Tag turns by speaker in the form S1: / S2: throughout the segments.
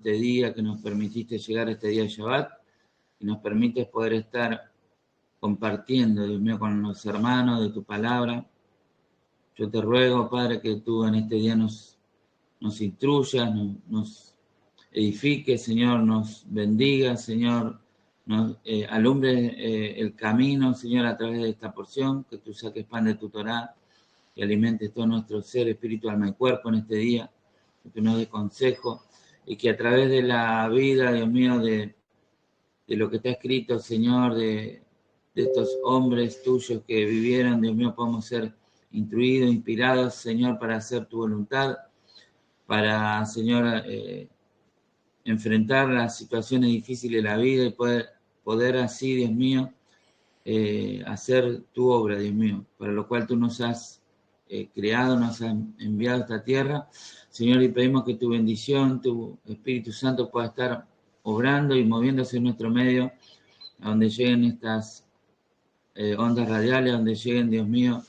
S1: este día, que nos permitiste llegar a este día de Shabbat, y nos permites poder estar compartiendo, Dios mío, con los hermanos de tu palabra. Yo te ruego, Padre, que tú en este día nos instruyas, nos edifiques, Señor, nos bendigas, Señor, nos alumbres el camino, Señor, a través de esta porción, que tú saques pan de tu Torá y alimentes todo nuestro ser, espíritu, alma y cuerpo en este día, que tú nos des consejo y que a través de la vida, Dios mío, de lo que está escrito, Señor, de estos hombres tuyos que vivieron, Dios mío, podamos ser instruidos, inspirados, Señor, para hacer tu voluntad, para, Señor, enfrentar las situaciones difíciles de la vida y poder así, Dios mío, hacer tu obra, Dios mío, para lo cual tú nos has creado, nos has enviado a esta tierra. Señor, y pedimos que tu bendición, tu Espíritu Santo pueda estar obrando y moviéndose en nuestro medio, a donde lleguen estas ondas radiales, donde lleguen, Dios mío,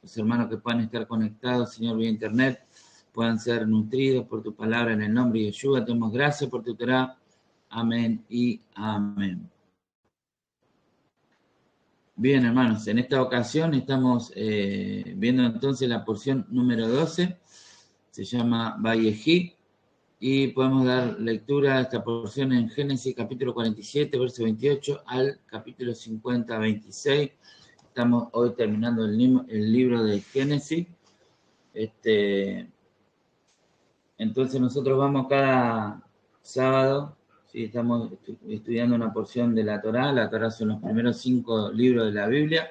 S1: los hermanos que puedan estar conectados, Señor, vía internet, puedan ser nutridos por tu palabra en el nombre de Yeshua. Te damos gracias por tu Torá. Amén y amén. Bien, hermanos, en esta ocasión estamos viendo entonces la porción número 12, se llama Vayejí, y podemos dar lectura a esta porción en Génesis capítulo 47, verso 28, al capítulo 50, 26. Estamos hoy terminando el libro de Génesis. Entonces nosotros vamos cada sábado, ¿sí? Estamos estudiando una porción de la Torá. La Torá son los primeros 5 libros de la Biblia,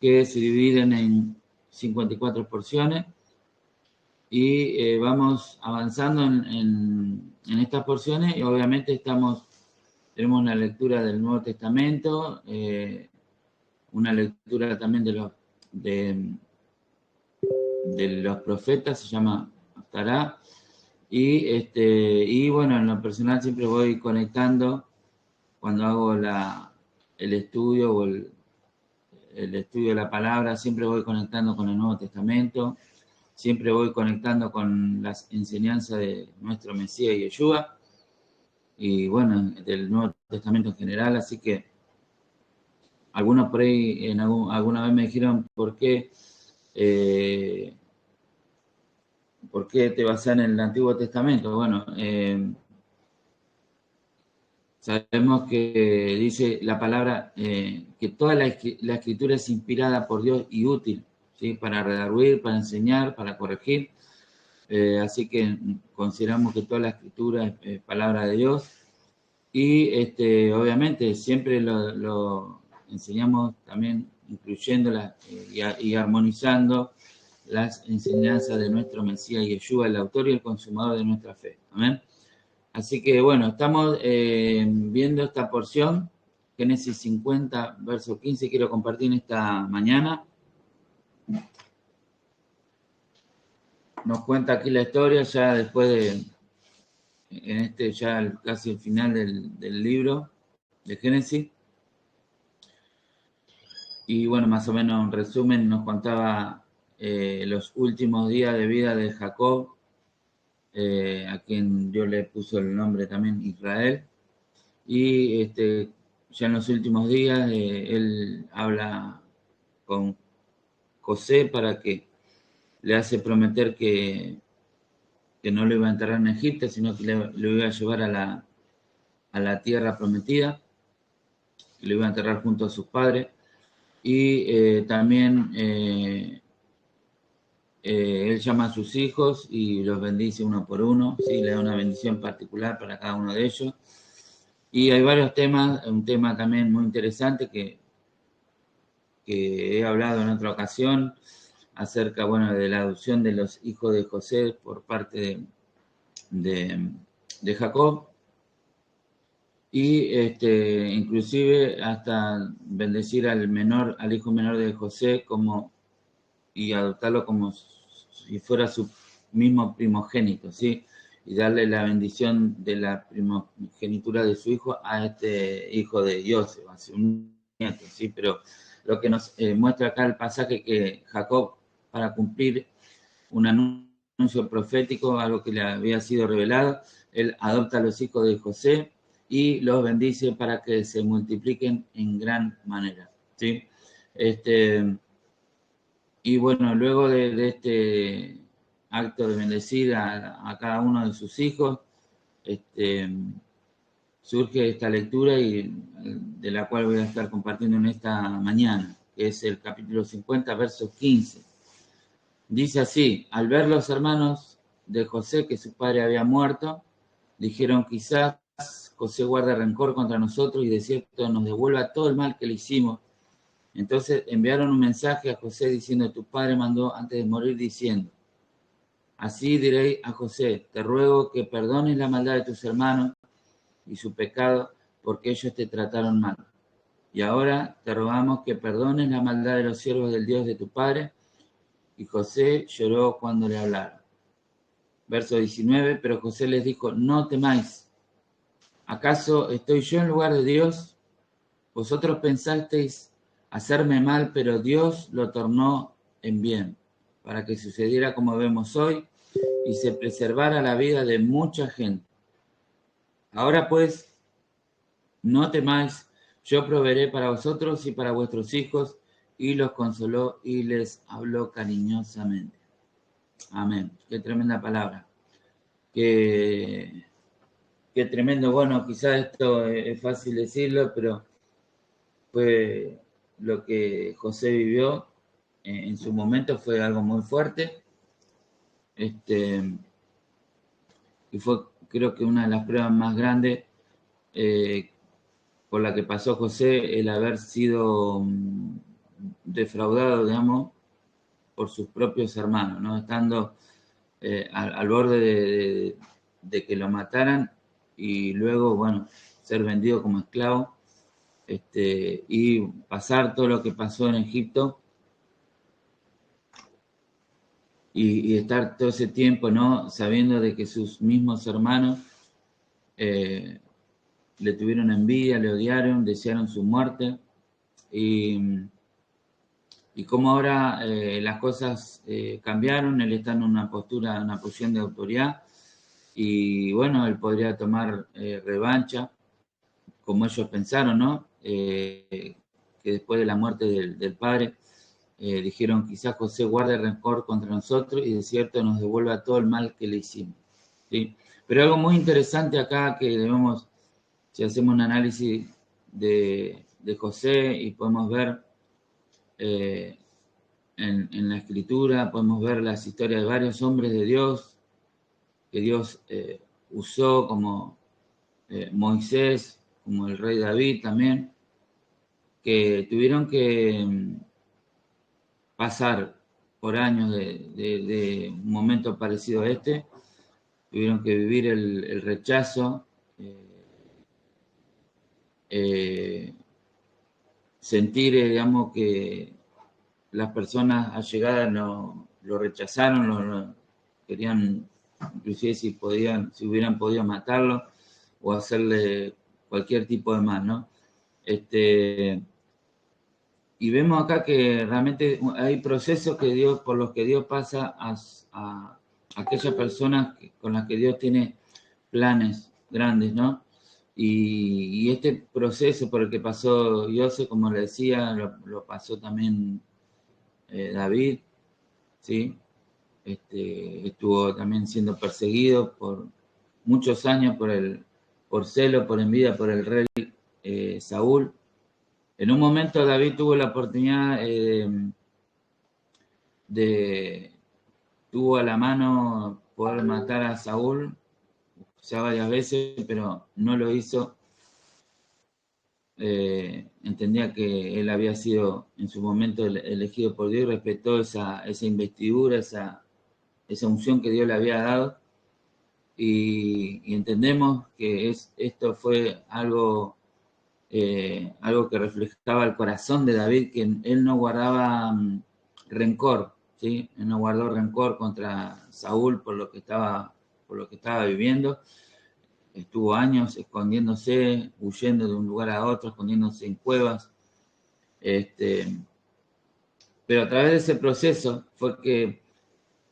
S1: que se dividen en 54 porciones, y vamos avanzando en estas porciones, y obviamente tenemos una lectura del Nuevo Testamento, una lectura también de los profetas, se llama Haftará, y bueno, en lo personal siempre voy conectando cuando hago el estudio o el estudio de la palabra, siempre voy conectando con el Nuevo Testamento, siempre voy conectando con las enseñanzas de nuestro Mesías Yeshua, y bueno, del Nuevo Testamento en general. Así que algunos por ahí alguna vez me dijeron ¿por qué te basas en el Antiguo Testamento? Bueno, sabemos que dice la palabra que toda la escritura es inspirada por Dios y útil, ¿sí? Para redarguir, para enseñar, para corregir. Así que consideramos que toda la escritura es palabra de Dios. Y obviamente siempre lo enseñamos también incluyéndolas y armonizando las enseñanzas de nuestro Mesías Yeshua, el autor y el consumador de nuestra fe. Amén. Así que bueno, estamos viendo esta porción, Génesis 50, verso 15, quiero compartir en esta mañana. Nos cuenta aquí la historia ya después ya casi el final del libro de Génesis. Y bueno, más o menos en resumen nos contaba los últimos días de vida de Jacob, a quien Dios le puso el nombre también Israel. Y ya en los últimos días él habla con José para que le hace prometer que no lo iba a enterrar en Egipto, sino que lo iba a llevar a la tierra prometida, que lo iba a enterrar junto a sus padres. Y también él llama a sus hijos y los bendice uno por uno, ¿sí? Le da una bendición particular para cada uno de ellos. Y hay varios temas, un tema también muy interesante que he hablado en otra ocasión, acerca, bueno, de la adopción de los hijos de José por parte de Jacob, y inclusive hasta bendecir al hijo menor de José y adoptarlo como si fuera su mismo primogénito, ¿sí? Y darle la bendición de la primogenitura de su hijo a este hijo de Yosef, a su nieto, ¿sí? Pero lo que nos muestra acá el pasaje, que Jacob, para cumplir una anuncio profético, algo que le había sido revelado. Él adopta a los hijos de José y los bendice para que se multipliquen en gran manera, ¿sí? Y bueno, luego de este acto de bendecir a cada uno de sus hijos, surge esta lectura y de la cual voy a estar compartiendo en esta mañana, que es el capítulo 50, versos 15. Dice así: al ver los hermanos de José que su padre había muerto, dijeron: quizás José guarda rencor contra nosotros y de cierto nos devuelva todo el mal que le hicimos. Entonces enviaron un mensaje a José diciendo: tu padre mandó antes de morir diciendo, así diréis a José, te ruego que perdones la maldad de tus hermanos y su pecado, porque ellos te trataron mal. Y ahora te rogamos que perdones la maldad de los siervos del Dios de tu padre. Y José lloró cuando le hablaron. Verso 19, pero José les dijo: no temáis. ¿Acaso estoy yo en lugar de Dios? Vosotros pensasteis hacerme mal, pero Dios lo tornó en bien, para que sucediera como vemos hoy y se preservara la vida de mucha gente. Ahora pues, no temáis, yo proveeré para vosotros y para vuestros hijos. Y los consoló y les habló cariñosamente. Amén. Qué tremenda palabra. Qué tremendo. Bueno, quizás esto es fácil decirlo, pero fue lo que José vivió en su momento, fue algo muy fuerte. Y fue, creo que una de las pruebas más grandes por la que pasó José, el haber sido defraudado, digamos, por sus propios hermanos, ¿no? Estando al borde de que lo mataran y luego, bueno, ser vendido como esclavo, y pasar todo lo que pasó en Egipto y estar todo ese tiempo, ¿no? Sabiendo de que sus mismos hermanos le tuvieron envidia, le odiaron, desearon su muerte y como ahora las cosas cambiaron, él está en una postura, una posición de autoridad y bueno, él podría tomar revancha, como ellos pensaron, ¿no? Que después de la muerte del padre, dijeron: quizás José guarde rencor contra nosotros y de cierto nos devuelva todo el mal que le hicimos, ¿sí? Pero algo muy interesante acá que debemos, si hacemos un análisis de José y podemos ver en la escritura, podemos ver las historias de varios hombres de Dios que Dios usó, como Moisés, como el rey David también, que tuvieron que pasar por años de un momento parecido a este, tuvieron que vivir el rechazo, sentir, digamos, que las personas allegadas lo rechazaron, lo querían, inclusive si hubieran podido matarlo o hacerle cualquier tipo de mal, ¿no? Y vemos acá que realmente hay procesos por los que Dios pasa a aquellas personas con las que Dios tiene planes grandes, ¿no? Y este proceso por el que pasó José, como le decía, lo pasó también David, ¿sí? Estuvo también siendo perseguido por muchos años por celo, por envidia por el rey Saúl. En un momento David tuvo la oportunidad tuvo a la mano poder matar a Saúl ya varias veces, pero no lo hizo. Entendía que él había sido en su momento elegido por Dios y respetó esa investidura, esa unción que Dios le había dado. Y entendemos que esto fue algo que reflejaba el corazón de David, que él no guardaba rencor, ¿sí? Él no guardó rencor contra Saúl por lo que estaba viviendo. Estuvo años escondiéndose, huyendo de un lugar a otro, escondiéndose en cuevas. Pero a través de ese proceso fue que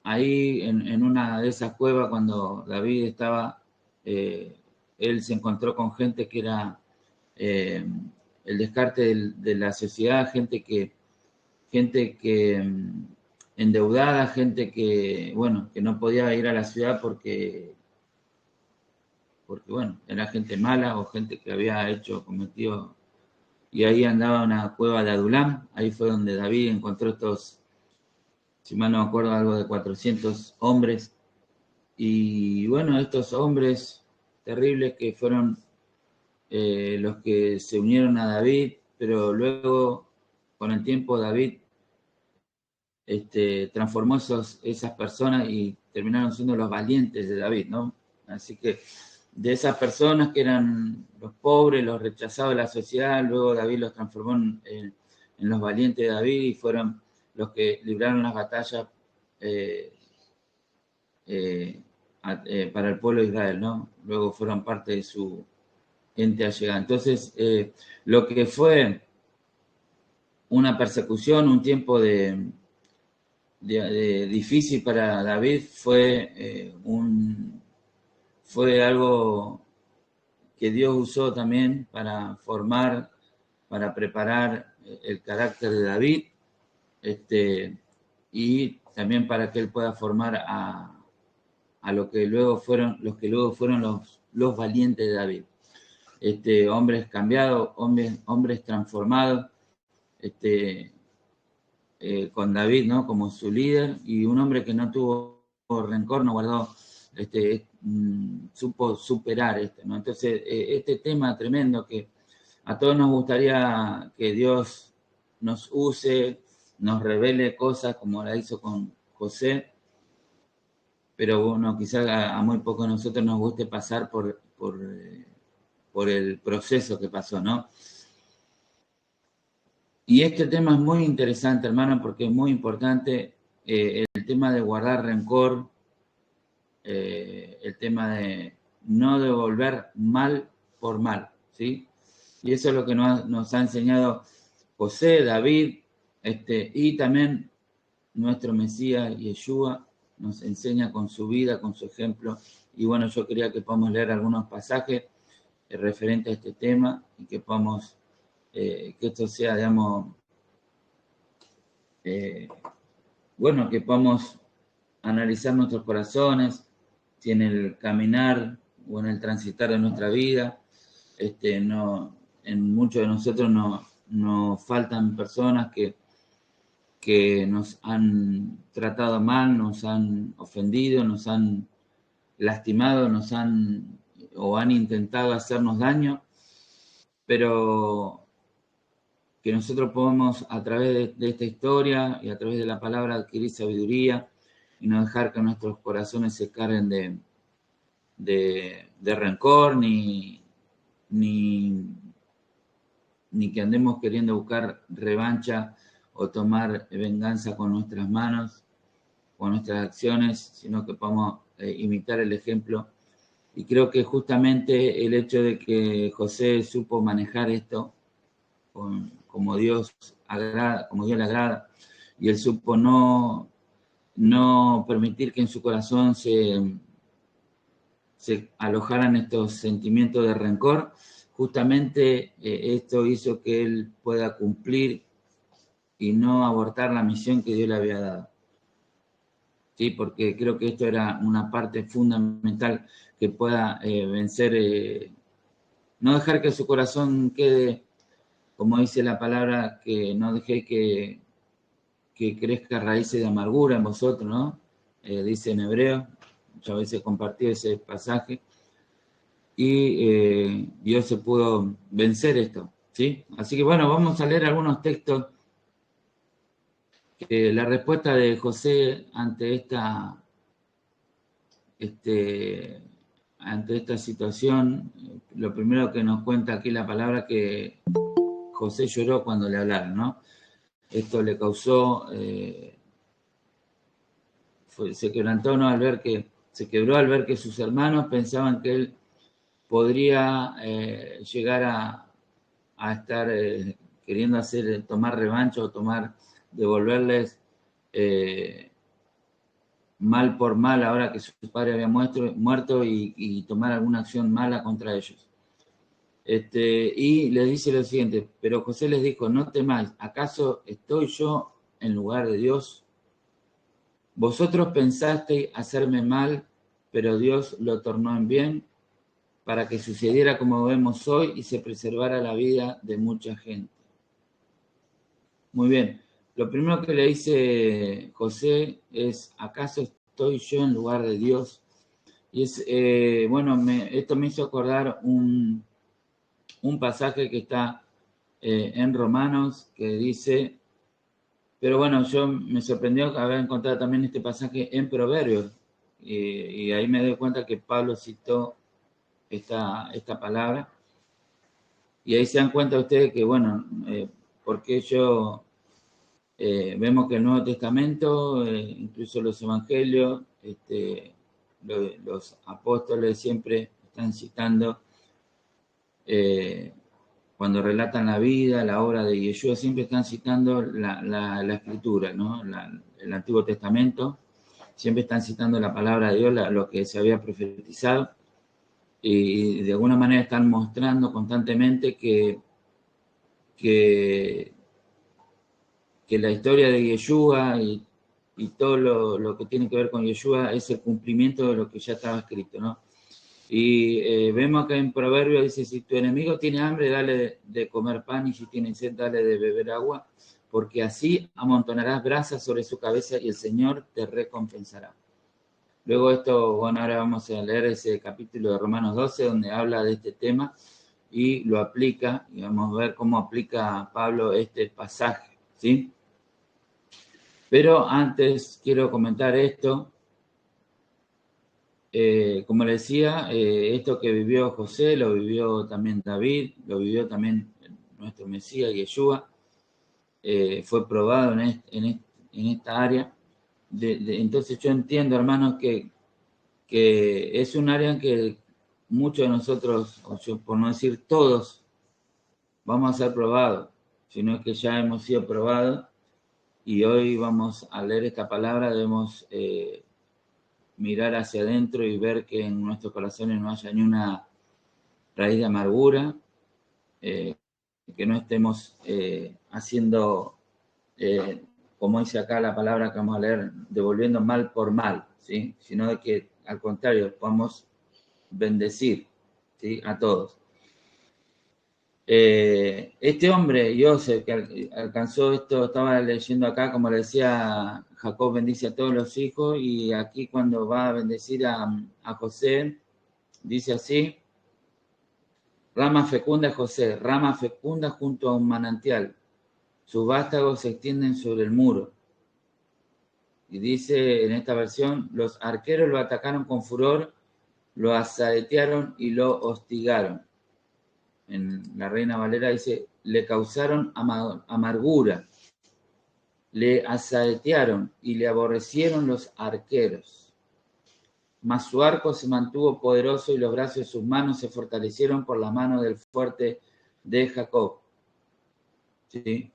S1: ahí en una de esas cuevas, cuando David estaba, él se encontró con gente que era el descarte de la sociedad, gente que endeudada, gente que, bueno, que no podía ir a la ciudad porque bueno, era gente mala o gente que había cometido, y ahí andaba una cueva de Adulam, ahí fue donde David encontró estos, si mal no me acuerdo, algo de 400 hombres, y bueno, estos hombres terribles que fueron los que se unieron a David, pero luego, con el tiempo, David transformó esas personas y terminaron siendo los valientes de David, ¿no? Así que de esas personas que eran los pobres, los rechazados de la sociedad, luego David los transformó en los valientes de David y fueron los que libraron las batallas para el pueblo de Israel, ¿no? Luego fueron parte de su gente allegada. Entonces, lo que fue una persecución, un tiempo difícil para David fue algo que Dios usó también para formar, para preparar el carácter de David, y también para que él pueda formar a los que luego fueron los valientes de David. Hombres cambiados, hombres transformados, con David, ¿no? Como su líder, y un hombre que no tuvo rencor, no guardó, supo superar esto, ¿no? Entonces, este tema tremendo que a todos nos gustaría que Dios nos use, nos revele cosas como la hizo con José, pero bueno, quizás a muy pocos de nosotros nos guste pasar por el proceso que pasó, ¿no? Y este tema es muy interesante, hermano, porque es muy importante el tema de guardar rencor, el tema de no devolver mal por mal, ¿sí? Y eso es lo que nos ha enseñado José, David, y también nuestro Mesías, Yeshua, nos enseña con su vida, con su ejemplo. Y bueno, yo quería que podamos leer algunos pasajes referentes a este tema y que podamos, que esto sea, digamos, bueno, que podamos analizar nuestros corazones, si en el caminar o en el transitar de nuestra vida, en muchos de nosotros nos faltan personas que nos han tratado mal, nos han ofendido, nos han lastimado, o han intentado hacernos daño, pero que nosotros podemos a través de esta historia y a través de la palabra adquirir sabiduría y no dejar que nuestros corazones se carguen de rencor, ni que andemos queriendo buscar revancha o tomar venganza con nuestras manos, con nuestras acciones, sino que podamos imitar el ejemplo. Y creo que justamente el hecho de que José supo manejar esto como Dios le agrada, y él supo no permitir que en su corazón se alojaran estos sentimientos de rencor, justamente esto hizo que él pueda cumplir y no abortar la misión que Dios le había dado. ¿Sí? Porque creo que esto era una parte fundamental que pueda vencer, no dejar que su corazón quede, como dice la palabra, que no deje que crezca raíces de amargura en vosotros, ¿no? Dice en Hebreo, muchas veces compartí ese pasaje, y Dios se pudo vencer esto, ¿sí? Así que bueno, vamos a leer algunos textos. La respuesta de José ante esta situación, lo primero que nos cuenta aquí la palabra, que José lloró cuando le hablaron, ¿no? Esto le causó, se quebrantó, ¿no? Se quebró al ver que sus hermanos pensaban que él podría llegar a estar queriendo tomar revancha o devolverles mal por mal ahora que su padre había muerto y tomar alguna acción mala contra ellos. Y les dice lo siguiente, pero José les dijo, no temáis, ¿acaso estoy yo en lugar de Dios? Vosotros pensasteis hacerme mal, pero Dios lo tornó en bien para que sucediera como vemos hoy y se preservara la vida de mucha gente. Muy bien. Lo primero que le dice José es, ¿acaso estoy yo en lugar de Dios? Y es, esto me hizo acordar un pasaje que está en Romanos que dice, pero bueno, yo me sorprendió haber encontrado también este pasaje en Proverbios, y ahí me doy cuenta que Pablo citó esta palabra, y ahí se dan cuenta ustedes que, bueno, porque vemos que el Nuevo Testamento, incluso los evangelios, los apóstoles siempre están citando, cuando relatan la vida, la obra de Yeshua, siempre están citando la escritura, ¿no? El Antiguo Testamento, siempre están citando la palabra de Dios, lo que se había profetizado, y de alguna manera están mostrando constantemente que la historia de Yeshua y todo lo que tiene que ver con Yeshua es el cumplimiento de lo que ya estaba escrito, ¿no? Y vemos que en Proverbios dice, si tu enemigo tiene hambre, dale de comer pan, y si tiene sed, dale de beber agua, porque así amontonarás brasas sobre su cabeza y el Señor te recompensará. Luego esto, bueno, ahora vamos a leer ese capítulo de Romanos 12, donde habla de este tema y lo aplica, y vamos a ver cómo aplica Pablo este pasaje, ¿sí? Pero antes quiero comentar esto. Como le decía, esto que vivió José, lo vivió también David, lo vivió también nuestro Mesías, Yeshua, fue probado en esta área. Entonces yo entiendo, hermanos, que es un área en que muchos de nosotros, o yo, por no decir todos, vamos a ser probados, sino es que ya hemos sido probados y hoy vamos a leer esta palabra, debemos mirar hacia adentro y ver que en nuestros corazones no haya ni una raíz de amargura, que no estemos haciendo, como dice acá la palabra que vamos a leer, devolviendo mal por mal, ¿sí? Sino de que al contrario podamos bendecir, ¿sí? A todos. Este hombre, Joseph, que alcanzó esto, estaba leyendo acá, como le decía, Jacob bendice a todos los hijos, y aquí cuando va a bendecir a José, dice así, rama fecunda José, rama fecunda junto a un manantial, sus vástagos se extienden sobre el muro. Y dice en esta versión, los arqueros lo atacaron con furor, lo asaetearon y lo hostigaron. En la Reina Valera dice, le causaron amargura, le asaetearon y le aborrecieron los arqueros. Mas su arco se mantuvo poderoso y los brazos de sus manos se fortalecieron por la mano del fuerte de Jacob. ¿Sí?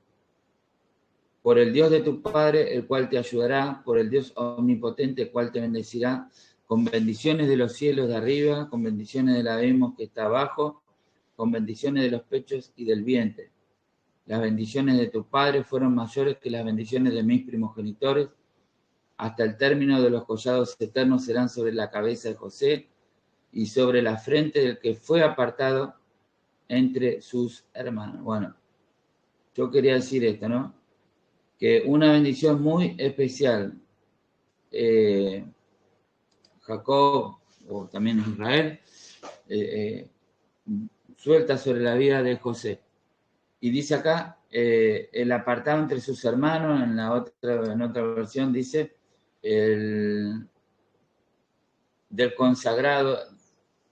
S1: Por el Dios de tu Padre, el cual te ayudará, por el Dios omnipotente, el cual te bendecirá, con bendiciones de los cielos de arriba, con bendiciones del abismo que está abajo, con bendiciones de los pechos y del vientre. Las bendiciones de tu Padre fueron mayores que las bendiciones de mis primogenitores. Hasta el término de los collados eternos serán sobre la cabeza de José y sobre la frente del que fue apartado entre sus hermanos. Bueno, yo quería decir esto, ¿no? Que una bendición muy especial, Jacob, o también Israel, suelta sobre la vida de José. Y dice acá, el apartado entre sus hermanos, en otra versión dice, del consagrado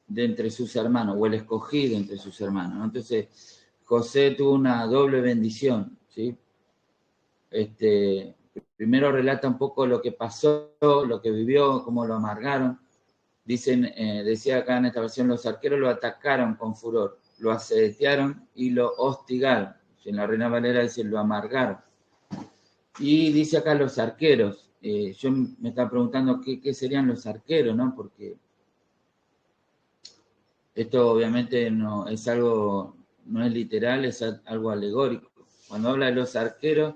S1: de entre sus hermanos, o el escogido entre sus hermanos, ¿no? Entonces, José tuvo una doble bendición, ¿sí? Primero relata un poco lo que pasó, lo que vivió, cómo lo amargaron. Decía acá en esta versión, los arqueros lo atacaron con furor, lo asetearon y lo hostigaron. En la Reina Valera dice, lo amargaron. Y dice acá los arqueros, yo me estaba preguntando qué serían los arqueros, ¿no? Porque esto obviamente no es algo, no es literal, es algo alegórico. Cuando habla de los arqueros,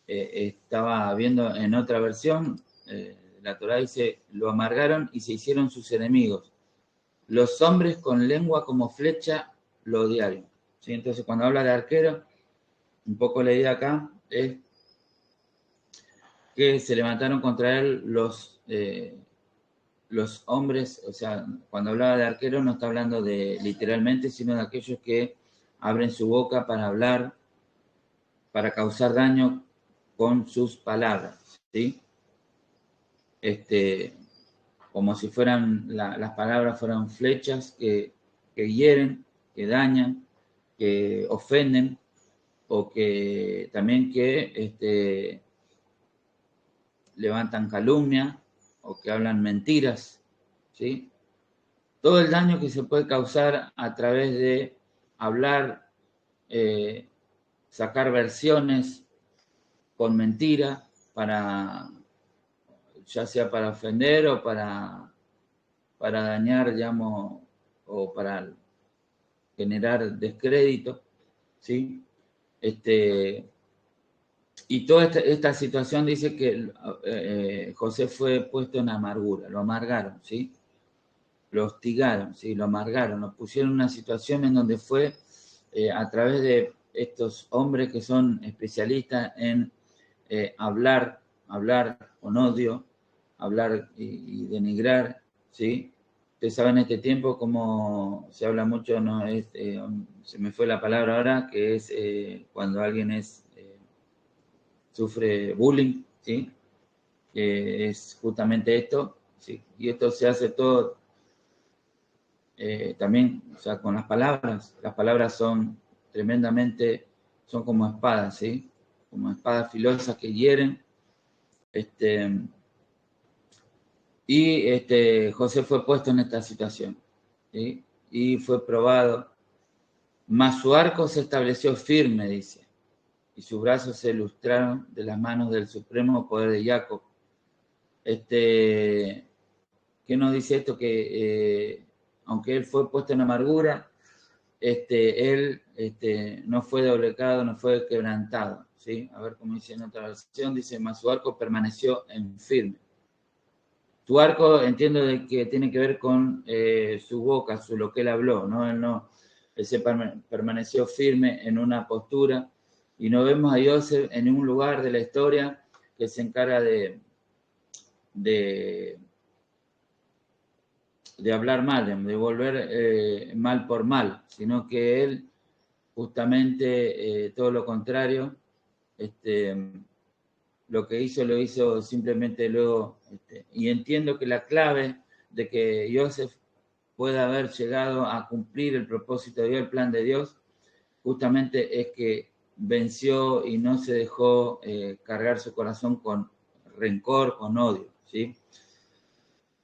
S1: estaba viendo en otra versión, la Torá dice, lo amargaron y se hicieron sus enemigos. Los hombres con lengua como flecha lo odiaron. ¿Sí? Entonces, cuando habla de arquero, un poco la idea acá es que se levantaron contra él los hombres, o sea, cuando hablaba de arquero no está hablando de literalmente, sino de aquellos que abren su boca para hablar, para causar daño con sus palabras, ¿sí? Como si fueran, las palabras fueran flechas que hieren, que dañan, que ofenden, o que también que levantan calumnia, o que hablan mentiras, ¿sí? Todo el daño que se puede causar a través de hablar, sacar versiones con mentira, ya sea para ofender o para dañar, digamos, o para generar descrédito, ¿sí? Y toda esta situación dice que José fue puesto en amargura, lo amargaron, ¿sí? Lo hostigaron, ¿sí? Lo amargaron, lo pusieron en una situación en donde fue a través de estos hombres que son especialistas en hablar con odio, hablar y denigrar, ¿sí? Ustedes saben en este tiempo como se habla mucho, ¿no? Se me fue la palabra ahora, que es cuando alguien sufre bullying, ¿sí? Es justamente esto, ¿sí? Y esto se hace todo también, o sea, con las palabras son tremendamente, son como espadas, ¿sí? Como espadas filosas que hieren. José fue puesto en esta situación, ¿sí? Y fue probado, mas su arco se estableció firme, dice, y sus brazos se ilustraron de las manos del supremo poder de Jacob. ¿Qué nos dice esto? Que aunque él fue puesto en amargura, él no fue doblegado, no fue quebrantado, ¿sí? A ver cómo dice en otra versión, dice, mas su arco permaneció en firme. Tu arco entiendo de que tiene que ver con su boca, lo que él habló, ¿no? Él se permaneció firme en una postura y no vemos a Joseph en un lugar de la historia que se encarga de hablar mal, de volver mal por mal, sino que él justamente todo lo contrario, lo que hizo lo hizo simplemente luego, y entiendo que la clave de que Joseph pueda haber llegado a cumplir el propósito de Dios, el plan de Dios, justamente es que venció y no se dejó cargar su corazón con rencor, con odio, ¿sí?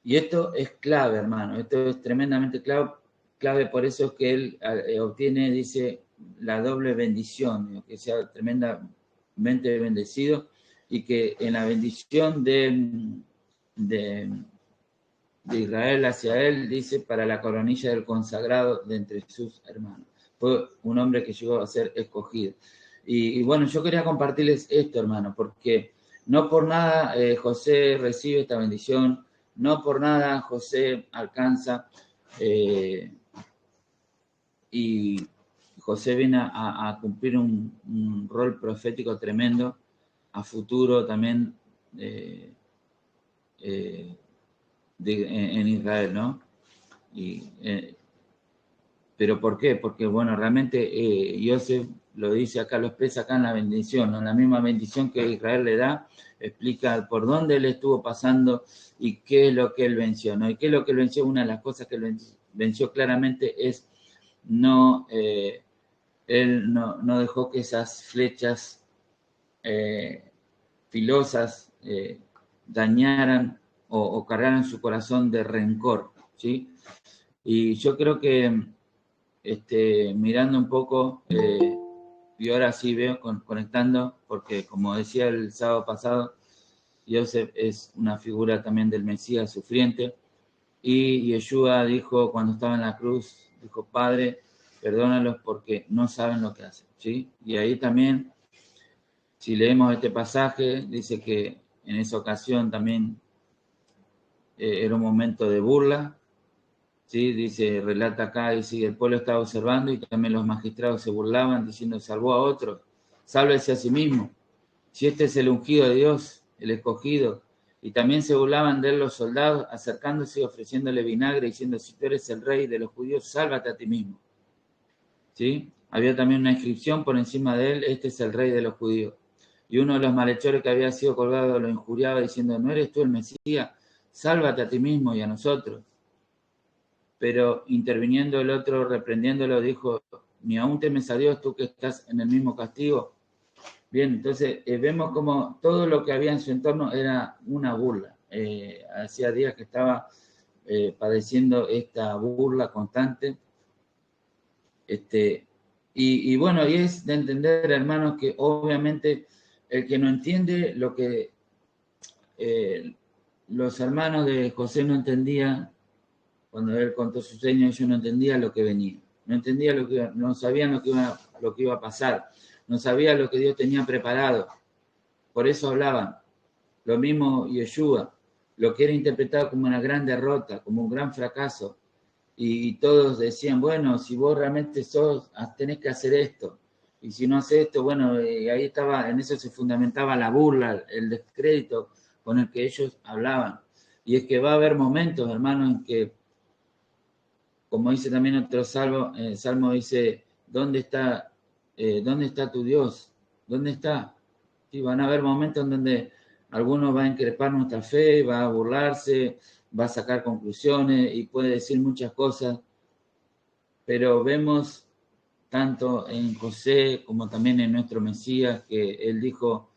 S1: Y esto es clave, hermano, esto es tremendamente clave, por eso es que él obtiene, dice, la doble bendición, que sea tremendamente bendecido y que en la bendición de Israel hacia él, dice, para la coronilla del consagrado de entre sus hermanos. Fue un hombre que llegó a ser escogido. Y bueno, yo quería compartirles esto, hermano, porque no por nada José recibe esta bendición, no por nada José alcanza y José viene a cumplir un rol profético tremendo a futuro también en Israel, ¿no? ¿Pero por qué? Porque, bueno, realmente Joseph lo dice acá, lo expresa acá en la bendición, ¿no? En la misma bendición que Israel le da, explica por dónde él estuvo pasando y qué es lo que él venció, ¿no? Y qué es lo que él venció, una de las cosas que él venció claramente es él no dejó que esas flechas filosas dañaran o cargaran su corazón de rencor, ¿sí? Y yo creo que mirando un poco, y ahora sí veo conectando, porque como decía el sábado pasado, Yosef es una figura también del Mesías sufriente. Y Yeshua dijo, cuando estaba en la cruz, dijo, Padre, perdónalos porque no saben lo que hacen, ¿sí? Y ahí también, si leemos este pasaje, dice que en esa ocasión también era un momento de burla, ¿sí? Dice, relata acá, dice, el pueblo estaba observando y también los magistrados se burlaban diciendo, salvó a otros, sálvese a sí mismo. Si este es el ungido de Dios, el escogido. Y también se burlaban de él los soldados, acercándose y ofreciéndole vinagre, diciendo, si tú eres el rey de los judíos, sálvate a ti mismo. ¿Sí? Había también una inscripción por encima de él, este es el rey de los judíos. Y uno de los malhechores que había sido colgado lo injuriaba, diciendo, ¿no eres tú el Mesías? Sálvate a ti mismo y a nosotros. Pero interviniendo el otro, reprendiéndolo, dijo, ni aún temes a Dios, tú que estás en el mismo castigo. Bien, entonces vemos como todo lo que había en su entorno era una burla. Hacía días que estaba padeciendo esta burla constante. Y bueno, y es de entender, hermanos, que obviamente el que no entiende lo que los hermanos de José no entendían, cuando él contó su sueño, ellos no entendían lo que venía. No entendían no sabían lo que iba a pasar. No sabían lo que Dios tenía preparado. Por eso hablaban. Lo mismo Yeshua, lo que era interpretado como una gran derrota, como un gran fracaso. Y todos decían, bueno, si vos realmente sos, tenés que hacer esto. Y si no haces esto, bueno, ahí estaba, en eso se fundamentaba la burla, el descrédito con el que ellos hablaban. Y es que va a haber momentos, hermanos, en que, como dice también otro salmo, el salmo dice, ¿dónde está tu Dios? ¿Dónde está? Sí, van a haber momentos en donde algunos va a increpar nuestra fe, va a burlarse, va a sacar conclusiones y puede decir muchas cosas, pero vemos tanto en José como también en nuestro Mesías que él dijo,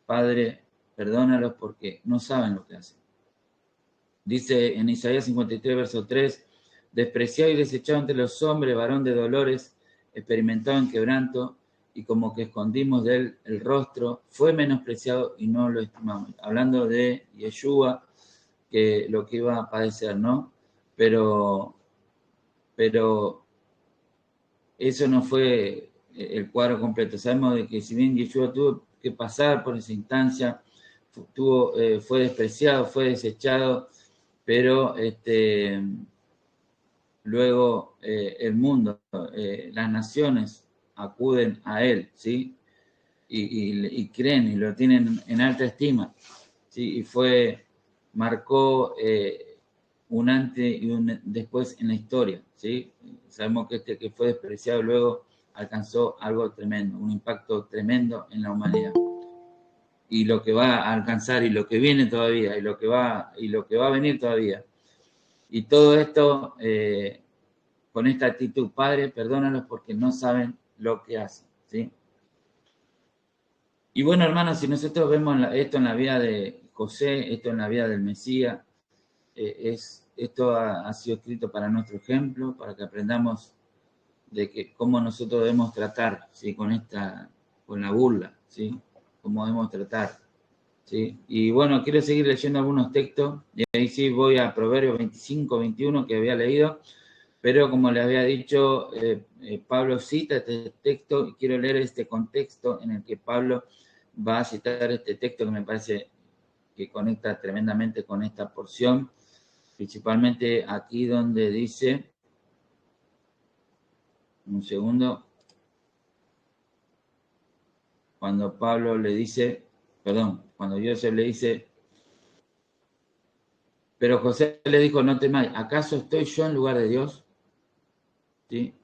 S1: Padre, perdónalos porque no saben lo que hacen. Dice en Isaías 53, verso 3, despreciado y desechado entre los hombres, varón de dolores, experimentado en quebranto, y como que escondimos de él el rostro, fue menospreciado y no lo estimamos. Hablando de Yeshua, que lo que iba a padecer, ¿no? Pero eso no fue el cuadro completo. Sabemos de que si bien Yeshua tuvo que pasar por esa instancia, fue despreciado, fue desechado, pero luego el mundo, las naciones acuden a él, ¿sí? Y creen y lo tienen en alta estima, ¿sí? Y marcó un antes y un después en la historia, ¿sí? Sabemos que que fue despreciado luego alcanzó algo tremendo, un impacto tremendo en la humanidad. Y lo que va a alcanzar y lo que viene todavía y lo que va a venir todavía. Y todo esto con esta actitud, Padre, perdónalos porque no saben lo que hacen, ¿sí? Y bueno, hermanos, si nosotros vemos esto en la vida de José, esto en la vida del Mesías, esto ha sido escrito para nuestro ejemplo, para que aprendamos de que cómo nosotros debemos tratar, ¿sí? con la burla, ¿sí? Cómo debemos tratar, ¿sí? Y bueno, quiero seguir leyendo algunos textos, y ahí sí voy a Proverbios 25, 21 que había leído, pero como les había dicho, Pablo cita este texto y quiero leer este contexto en el que Pablo va a citar este texto que me parece que conecta tremendamente con esta porción, principalmente aquí donde dice, un segundo, cuando Pablo le dice, cuando Joseph le dice, pero José le dijo, no temáis, ¿acaso estoy yo en lugar de Dios? ¿Sí?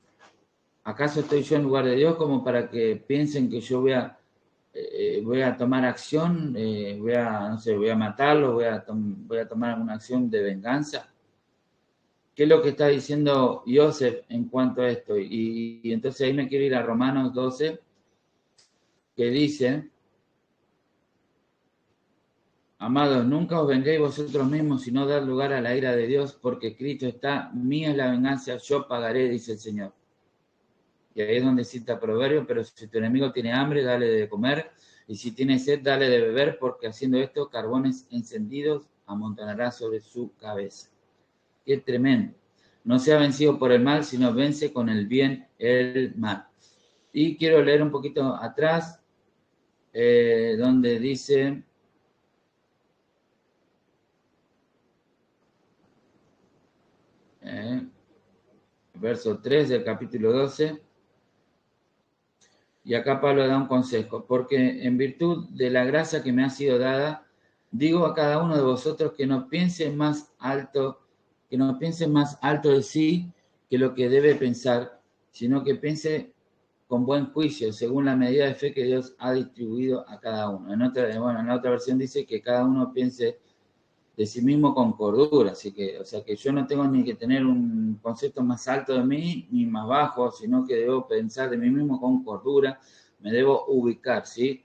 S1: ¿Acaso estoy yo en lugar de Dios como para que piensen que yo voy a tomar acción, voy a matarlo, voy a tomar alguna acción de venganza? ¿Qué es lo que está diciendo Joseph en cuanto a esto? Y entonces ahí me quiero ir a Romanos 12, que dice, amados, nunca os venguéis vosotros mismos, sino dar lugar a la ira de Dios, porque Cristo está, mía es la venganza, yo pagaré, dice el Señor. Y ahí es donde cita Proverbio, pero si tu enemigo tiene hambre, dale de comer, Y si tiene sed, dale de beber, porque haciendo esto, carbones encendidos amontonará sobre su cabeza. Qué tremendo. No sea vencido por el mal, sino vence con el bien el mal. Y quiero leer un poquito atrás, donde dice... verso 3 del capítulo 12, y acá Pablo da un consejo, porque en virtud de la gracia que me ha sido dada, digo a cada uno de vosotros que no piense más alto de sí que lo que debe pensar, sino que piense con buen juicio, según la medida de fe que Dios ha distribuido a cada uno. En la otra versión dice que cada uno piense de sí mismo con cordura, así que, o sea, que yo no tengo ni que tener un concepto más alto de mí ni más bajo, sino que debo pensar de mí mismo con cordura, me debo ubicar, ¿sí?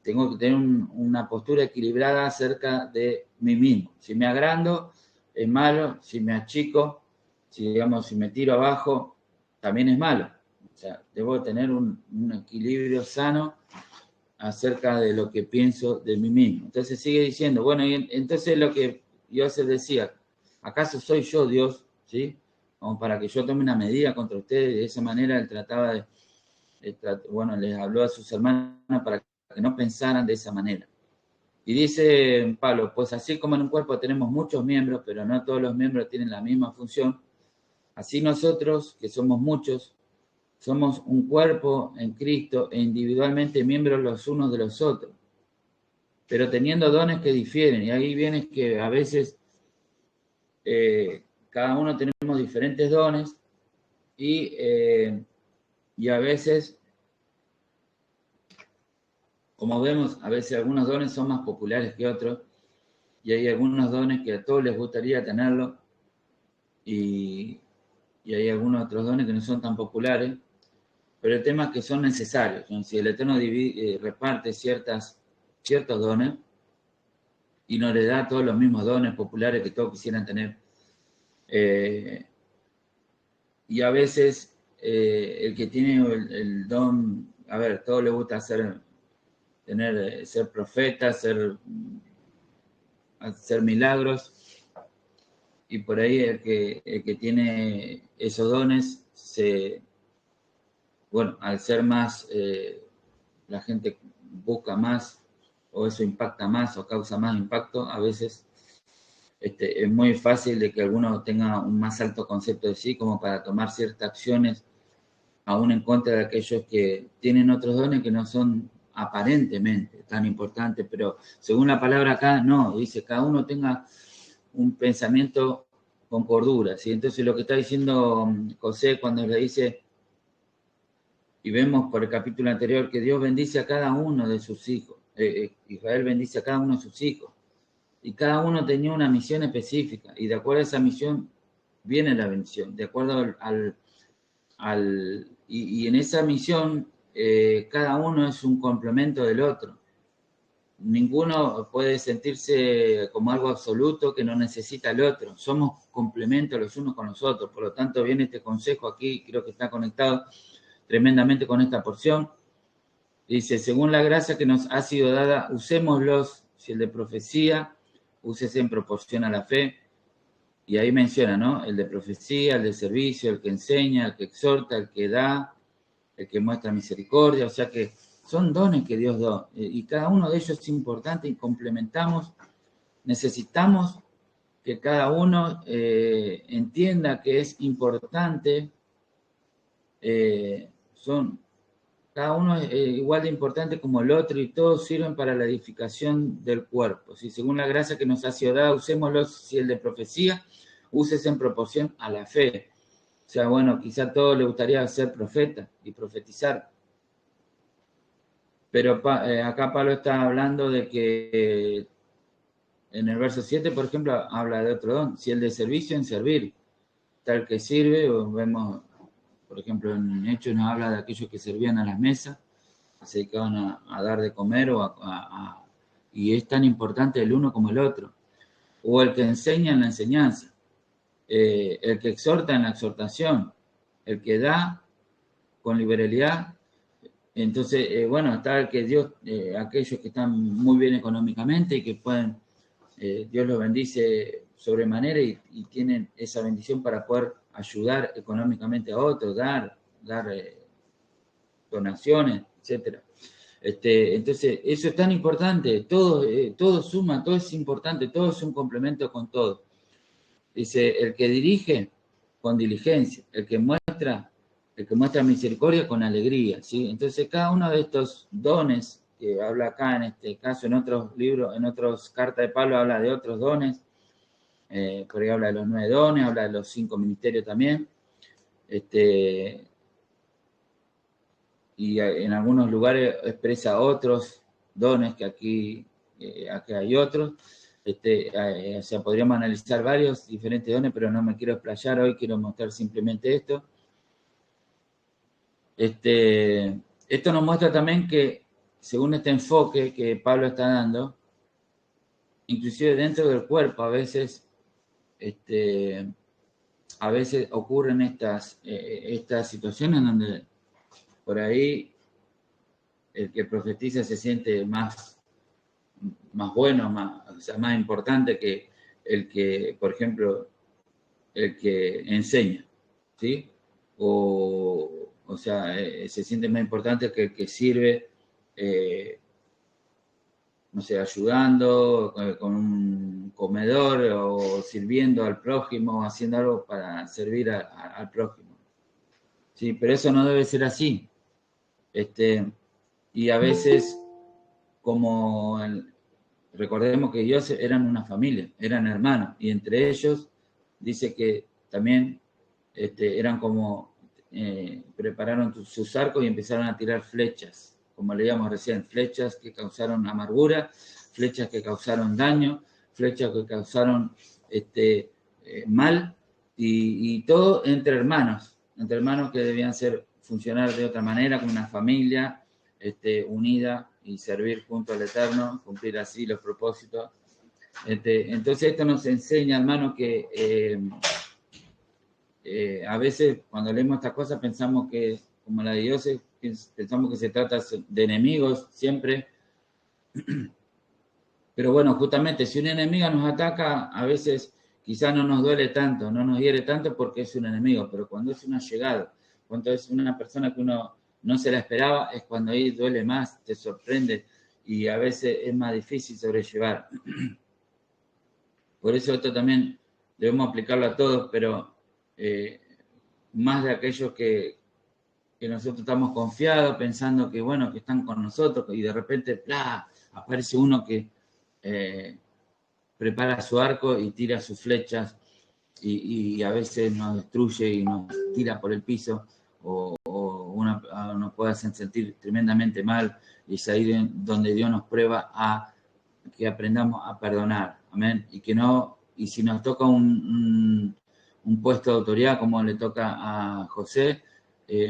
S1: Tengo que tener una postura equilibrada acerca de mí mismo. Si me agrando, es malo; si me achico, si me tiro abajo, también es malo. O sea, debo tener un equilibrio sano acerca de lo que pienso de mí mismo. Entonces sigue diciendo, bueno, y entonces lo que Dios decía, ¿acaso soy yo Dios? ¿Sí? Como para que yo tome una medida contra ustedes. De esa manera él trataba les habló a sus hermanos para que no pensaran de esa manera. Y dice Pablo, pues así como en un cuerpo tenemos muchos miembros, pero no todos los miembros tienen la misma función, así nosotros, que somos muchos, somos un cuerpo en Cristo e individualmente miembros los unos de los otros, pero teniendo dones que difieren. Y ahí viene que a veces cada uno tenemos diferentes dones y a veces, como vemos, a veces algunos dones son más populares que otros y hay algunos dones que a todos les gustaría tenerlo y hay algunos otros dones que no son tan populares, pero el tema es que son necesarios. ¿No? Si el Eterno reparte ciertos dones y no le da todos los mismos dones populares que todos quisieran tener, y a veces el que tiene el don, a ver, todo le gusta ser profeta, hacer milagros, y por ahí el que tiene esos dones, al ser más, la gente busca más, o eso impacta más, o causa más impacto, a veces es muy fácil de que alguno tenga un más alto concepto de sí, como para tomar ciertas acciones, aún en contra de aquellos que tienen otros dones que no son aparentemente tan importantes, pero según la palabra acá, no, dice, cada uno tenga un pensamiento con cordura, ¿sí? Entonces lo que está diciendo José cuando le dice, y vemos por el capítulo anterior, que Dios bendice a cada uno de sus hijos, Israel bendice a cada uno de sus hijos, y cada uno tenía una misión específica, y de acuerdo a esa misión viene la bendición, de acuerdo y en esa misión cada uno es un complemento del otro. Ninguno puede sentirse como algo absoluto que no necesita al otro. Somos complementos los unos con los otros. Por lo tanto, viene este consejo aquí, creo que está conectado tremendamente con esta porción. Dice, según la gracia que nos ha sido dada, usémoslos. Si el de profecía, úsese en proporción a la fe. Y ahí menciona, ¿no? El de profecía, el de servicio, el que enseña, el que exhorta, el que da, el que muestra misericordia. O sea que son dones que Dios da. Y cada uno de ellos es importante y complementamos. Necesitamos que cada uno entienda que es importante. Cada uno es igual de importante como el otro y todos sirven para la edificación del cuerpo. Si según la gracia que nos ha sido dada, usémoslos. Si el de profecía, úsese en proporción a la fe. O sea, bueno, quizá a todos les gustaría ser profeta y profetizar. Pero acá Pablo está hablando de que en el verso 7, por ejemplo, habla de otro don. Si el de servicio, en servir. Tal que sirve, o vemos, por ejemplo, en Hechos nos habla de aquellos que servían a las mesas, se dedicaban a dar de comer, y es tan importante el uno como el otro. O el que enseña en la enseñanza, el que exhorta en la exhortación, el que da con liberalidad, Entonces, bueno, está que Dios, aquellos que están muy bien económicamente y que pueden, Dios los bendice sobremanera y tienen esa bendición para poder ayudar económicamente a otros, dar donaciones, etcétera. Entonces, eso es tan importante, todo suma, todo es importante, todo es un complemento con todo. Dice, el que dirige con diligencia, el que muestra misericordia con alegría, ¿sí? Entonces, cada uno de estos dones que habla acá en este caso, en otros libros, en otras cartas de Pablo habla de otros dones, por ahí habla de los 9 dones, habla de los 5 ministerios también, y en algunos lugares expresa otros dones que aquí hay otros. O sea, podríamos analizar varios diferentes dones, pero no me quiero explayar hoy, quiero mostrar simplemente esto. Esto nos muestra también que, según este enfoque que Pablo está dando, inclusive dentro del cuerpo a veces ocurren estas situaciones donde por ahí el que profetiza se siente más bueno, o sea, más importante que el que, por ejemplo, el que enseña, ¿sí? O sea, se siente más importante que el que sirve, no sé, ayudando con un comedor o sirviendo al prójimo, haciendo algo para servir al prójimo. Sí, pero eso no debe ser así. Y a veces, recordemos que ellos eran una familia, eran hermanos, y entre ellos dice que también eran como, prepararon sus arcos y empezaron a tirar flechas, como leíamos recién, flechas que causaron amargura, flechas que causaron daño, flechas que causaron mal, y todo entre hermanos que debían funcionar de otra manera, como una familia unida y servir junto al Eterno, cumplir así los propósitos. Entonces esto nos enseña, hermano, que a veces cuando leemos estas cosas pensamos que, como la de Dios, pensamos que se trata de enemigos siempre. Pero bueno, justamente si una enemiga nos ataca, a veces quizás no nos duele tanto, no nos hiere tanto porque es un enemigo, pero cuando es un allegado, cuando es una persona que uno no se la esperaba, es cuando ahí duele más, te sorprende y a veces es más difícil sobrellevar. Por eso esto también debemos aplicarlo a todos, pero más de aquellos que nosotros estamos confiados, pensando que, bueno, que están con nosotros, y de repente, ¡plá!, aparece uno que prepara su arco y tira sus flechas y a veces nos destruye y nos tira por el piso o nos puede hacer sentir tremendamente mal, y es ahí donde Dios nos prueba a que aprendamos a perdonar, amén, y si nos toca un puesto de autoridad como le toca a José,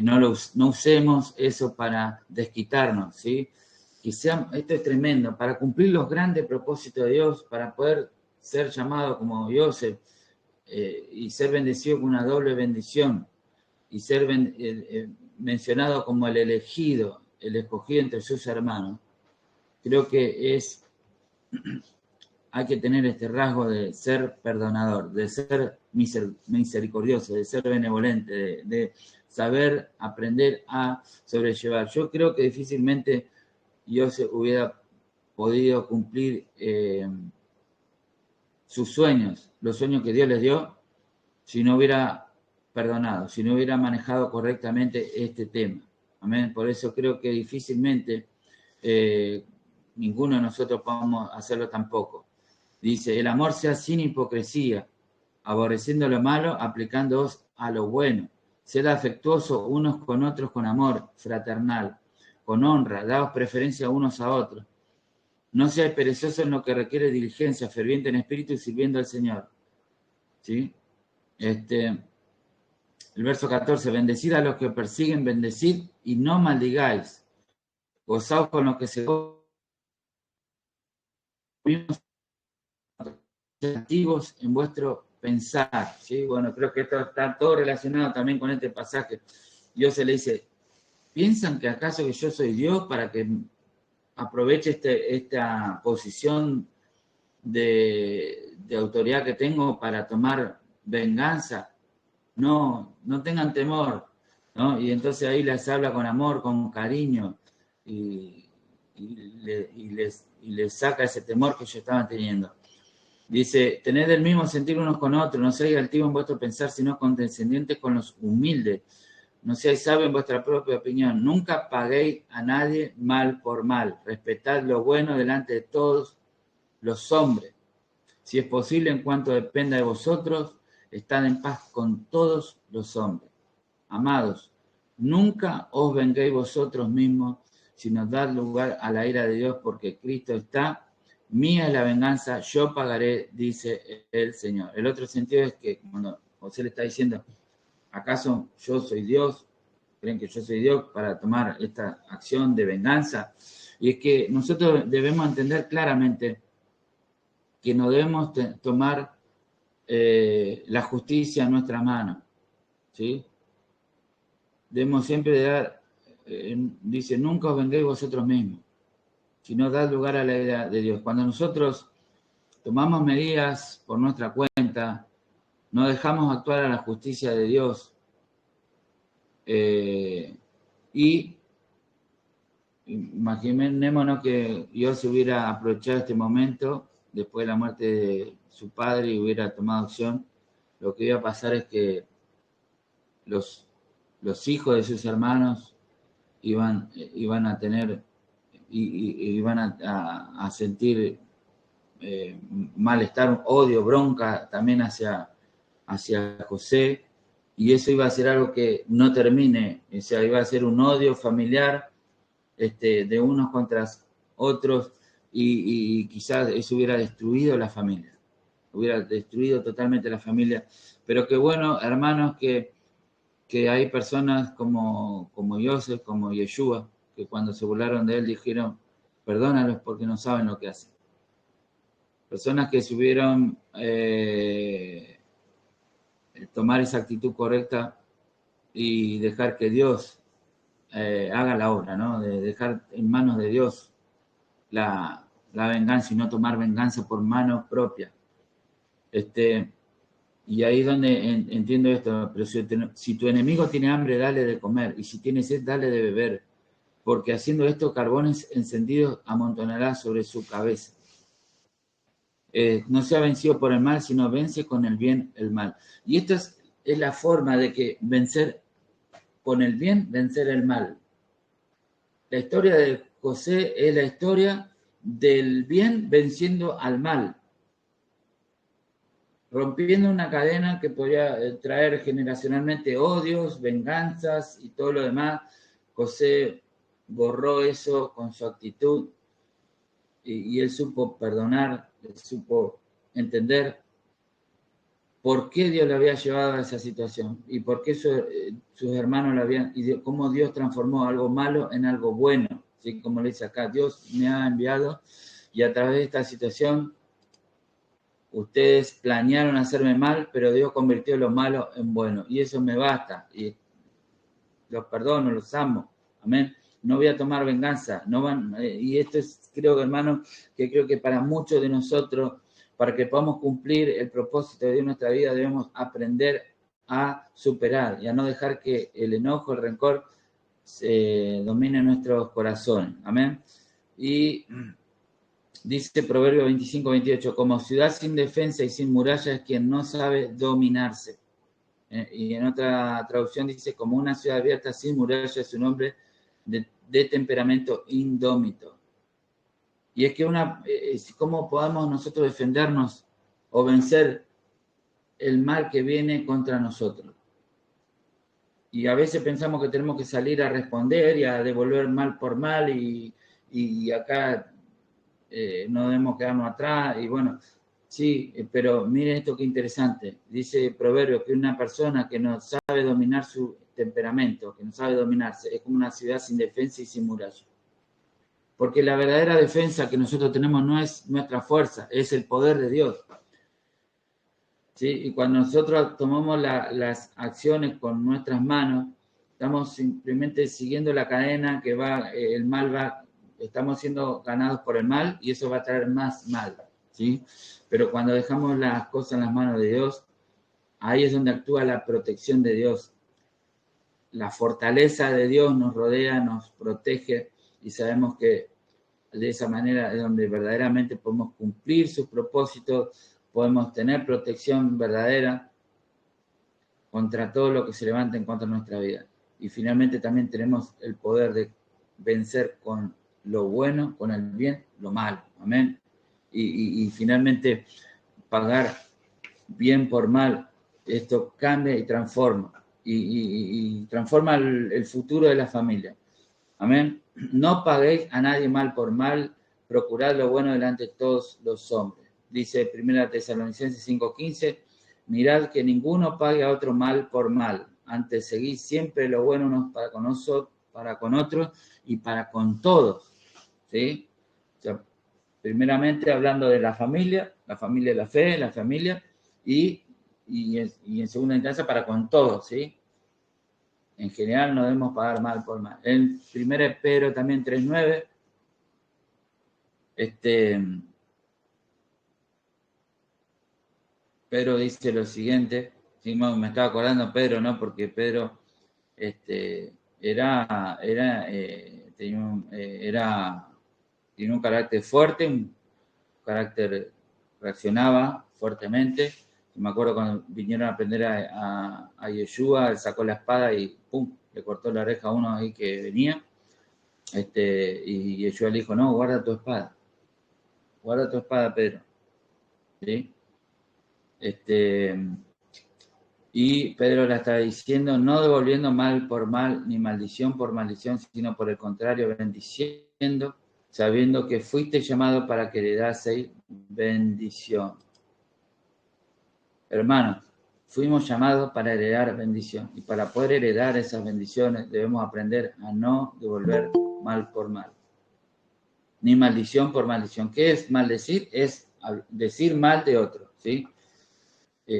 S1: no usemos eso para desquitarnos, ¿sí? Esto es tremendo, para cumplir los grandes propósitos de Dios, para poder ser llamado como Joseph y ser bendecido con una doble bendición y ser mencionado como el elegido, el escogido entre sus hermanos. Creo que hay que tener este rasgo de ser perdonador, de ser misericordioso, de ser benevolente, de saber aprender a sobrellevar. Yo creo que difícilmente Joseph hubiera podido cumplir sus sueños, los sueños que Dios les dio, si no hubiera perdonado, si no hubiera manejado correctamente este tema. Amén. Por eso creo que difícilmente ninguno de nosotros podamos hacerlo tampoco. Dice, el amor sea sin hipocresía, aborreciendo lo malo, aplicándoos a lo bueno. Sed afectuosos unos con otros con amor fraternal, con honra, daos preferencia unos a otros. No seáis perezosos en lo que requiere diligencia, ferviente en espíritu y sirviendo al Señor. ¿Sí? El verso 14, bendecid a los que persiguen, bendecid y no maldigáis. Gozaos con los que se activos en vuestro pensar. ¿Sí? Bueno, creo que esto está todo relacionado también con este pasaje. Dios se le dice, ¿piensan que acaso que yo soy Dios para que aproveche esta posición de autoridad que tengo para tomar venganza? No, no tengan temor, ¿no? Y entonces ahí les habla con amor, con cariño, y les saca ese temor que ellos estaban teniendo. Dice, tened el mismo sentir unos con otros, no seáis altivos en vuestro pensar, sino condescendientes con los humildes. No seáis sabios en vuestra propia opinión. Nunca paguéis a nadie mal por mal. Respetad lo bueno delante de todos los hombres. Si es posible, en cuanto dependa de vosotros, estad en paz con todos los hombres. Amados, nunca os venguéis vosotros mismos, sino dad lugar a la ira de Dios, porque Cristo está. Mía es la venganza, yo pagaré, dice el Señor. El otro sentido es que cuando José le está diciendo, ¿acaso yo soy Dios? ¿Creen que yo soy Dios para tomar esta acción de venganza? Y es que nosotros debemos entender claramente que no debemos tomar la justicia en nuestra mano, ¿sí? Debemos siempre dar, dice, nunca os venguéis vosotros mismos, sino dad lugar a la ira de Dios. Cuando nosotros tomamos medidas por nuestra cuenta, no dejamos actuar a la justicia de Dios, y imaginémonos que Dios hubiera aprovechado este momento después de la muerte de su padre y hubiera tomado acción. Lo que iba a pasar es que los hijos de sus hermanos iban a tener iban a sentir malestar, odio, bronca también hacia José, y eso iba a ser algo que no termine, o sea, iba a ser un odio familiar de unos contra otros, y quizás eso hubiera destruido la familia, hubiera destruido totalmente la familia. Pero qué bueno, hermanos, que hay personas como Joseph, como Yeshua, que cuando se burlaron de él dijeron, perdónalos porque no saben lo que hacen. Personas que supieron tomar esa actitud correcta y dejar que Dios haga la obra, ¿no? De dejar en manos de Dios la venganza y no tomar venganza por mano propia. Y ahí es donde entiendo esto, pero si tu enemigo tiene hambre, dale de comer, y si tiene sed, dale de beber, porque haciendo esto, carbones encendidos amontonará sobre su cabeza. No sea vencido por el mal, sino vence con el bien el mal. Y esta es la forma de que vencer con el bien, vencer el mal. La historia de José es la historia del bien venciendo al mal, rompiendo una cadena que podría traer generacionalmente odios, venganzas y todo lo demás. José borró eso con su actitud y él supo perdonar, él supo entender por qué Dios le había llevado a esa situación y por qué sus hermanos le habían, y cómo Dios transformó algo malo en algo bueno, ¿sí? Como le dice acá, Dios me ha enviado y a través de esta situación ustedes planearon hacerme mal, pero Dios convirtió lo malo en bueno. Y eso me basta. Y los perdono, los amo. Amén. No voy a tomar venganza. Y esto es, creo, hermano, que creo que para muchos de nosotros, para que podamos cumplir el propósito de Dios en nuestra vida, debemos aprender a superar y a no dejar que el enojo, el rencor, domine nuestros corazones. Amén. Y dice Proverbio 25-28, como ciudad sin defensa y sin muralla es quien no sabe dominarse. Y en otra traducción dice, como una ciudad abierta sin muralla es un hombre de temperamento indómito. Y es que ¿cómo podamos nosotros defendernos o vencer el mal que viene contra nosotros? Y a veces pensamos que tenemos que salir a responder y a devolver mal por mal y acá no debemos quedarnos atrás, y bueno, sí, pero miren esto qué interesante, dice Proverbio que una persona que no sabe dominar su temperamento, que no sabe dominarse, es como una ciudad sin defensa y sin muralla. Porque la verdadera defensa que nosotros tenemos no es nuestra fuerza, es el poder de Dios. ¿Sí? Y cuando nosotros tomamos las acciones con nuestras manos, estamos simplemente siguiendo la cadena que va, el mal va, estamos siendo ganados por el mal y eso va a traer más mal, ¿sí? Pero cuando dejamos las cosas en las manos de Dios, ahí es donde actúa la protección de Dios. La fortaleza de Dios nos rodea, nos protege y sabemos que de esa manera es donde verdaderamente podemos cumplir sus propósitos, podemos tener protección verdadera contra todo lo que se levanta en contra de nuestra vida. Y finalmente también tenemos el poder de vencer con lo bueno, con el bien, lo malo. Amén. Y finalmente pagar bien por mal, esto cambia y transforma. Y transforma el futuro de la familia. Amén. No paguéis a nadie mal por mal, procurad lo bueno delante de todos los hombres. Dice 1 Tesalonicenses 5:15, mirad que ninguno pague a otro mal por mal. Antes seguid siempre lo bueno unos para con nosotros, para con otros y para con todos. ¿Sí? O sea, primeramente hablando de la familia de la fe, la familia, y en segunda instancia para con todos, ¿sí? En general no debemos pagar mal por mal. En 1 Pedro también 3:9, Pedro dice lo siguiente, ¿sí? Me estaba acordando Pedro, ¿no? Porque Pedro tenía un carácter fuerte, un carácter, reaccionaba fuertemente. Me acuerdo cuando vinieron a aprender a Yeshua, él sacó la espada y ¡pum! Le cortó la oreja a uno ahí que venía. Y Yeshua le dijo, no, guarda tu espada, Pedro. ¿Sí? Y Pedro la estaba diciendo, no devolviendo mal por mal, ni maldición por maldición, sino por el contrario, bendiciendo, sabiendo que fuiste llamado para que heredaseis bendición. Hermanos, fuimos llamados para heredar bendición. Y para poder heredar esas bendiciones debemos aprender a no devolver mal por mal. Ni maldición por maldición. ¿Qué es maldecir? Es decir mal de otro, ¿sí?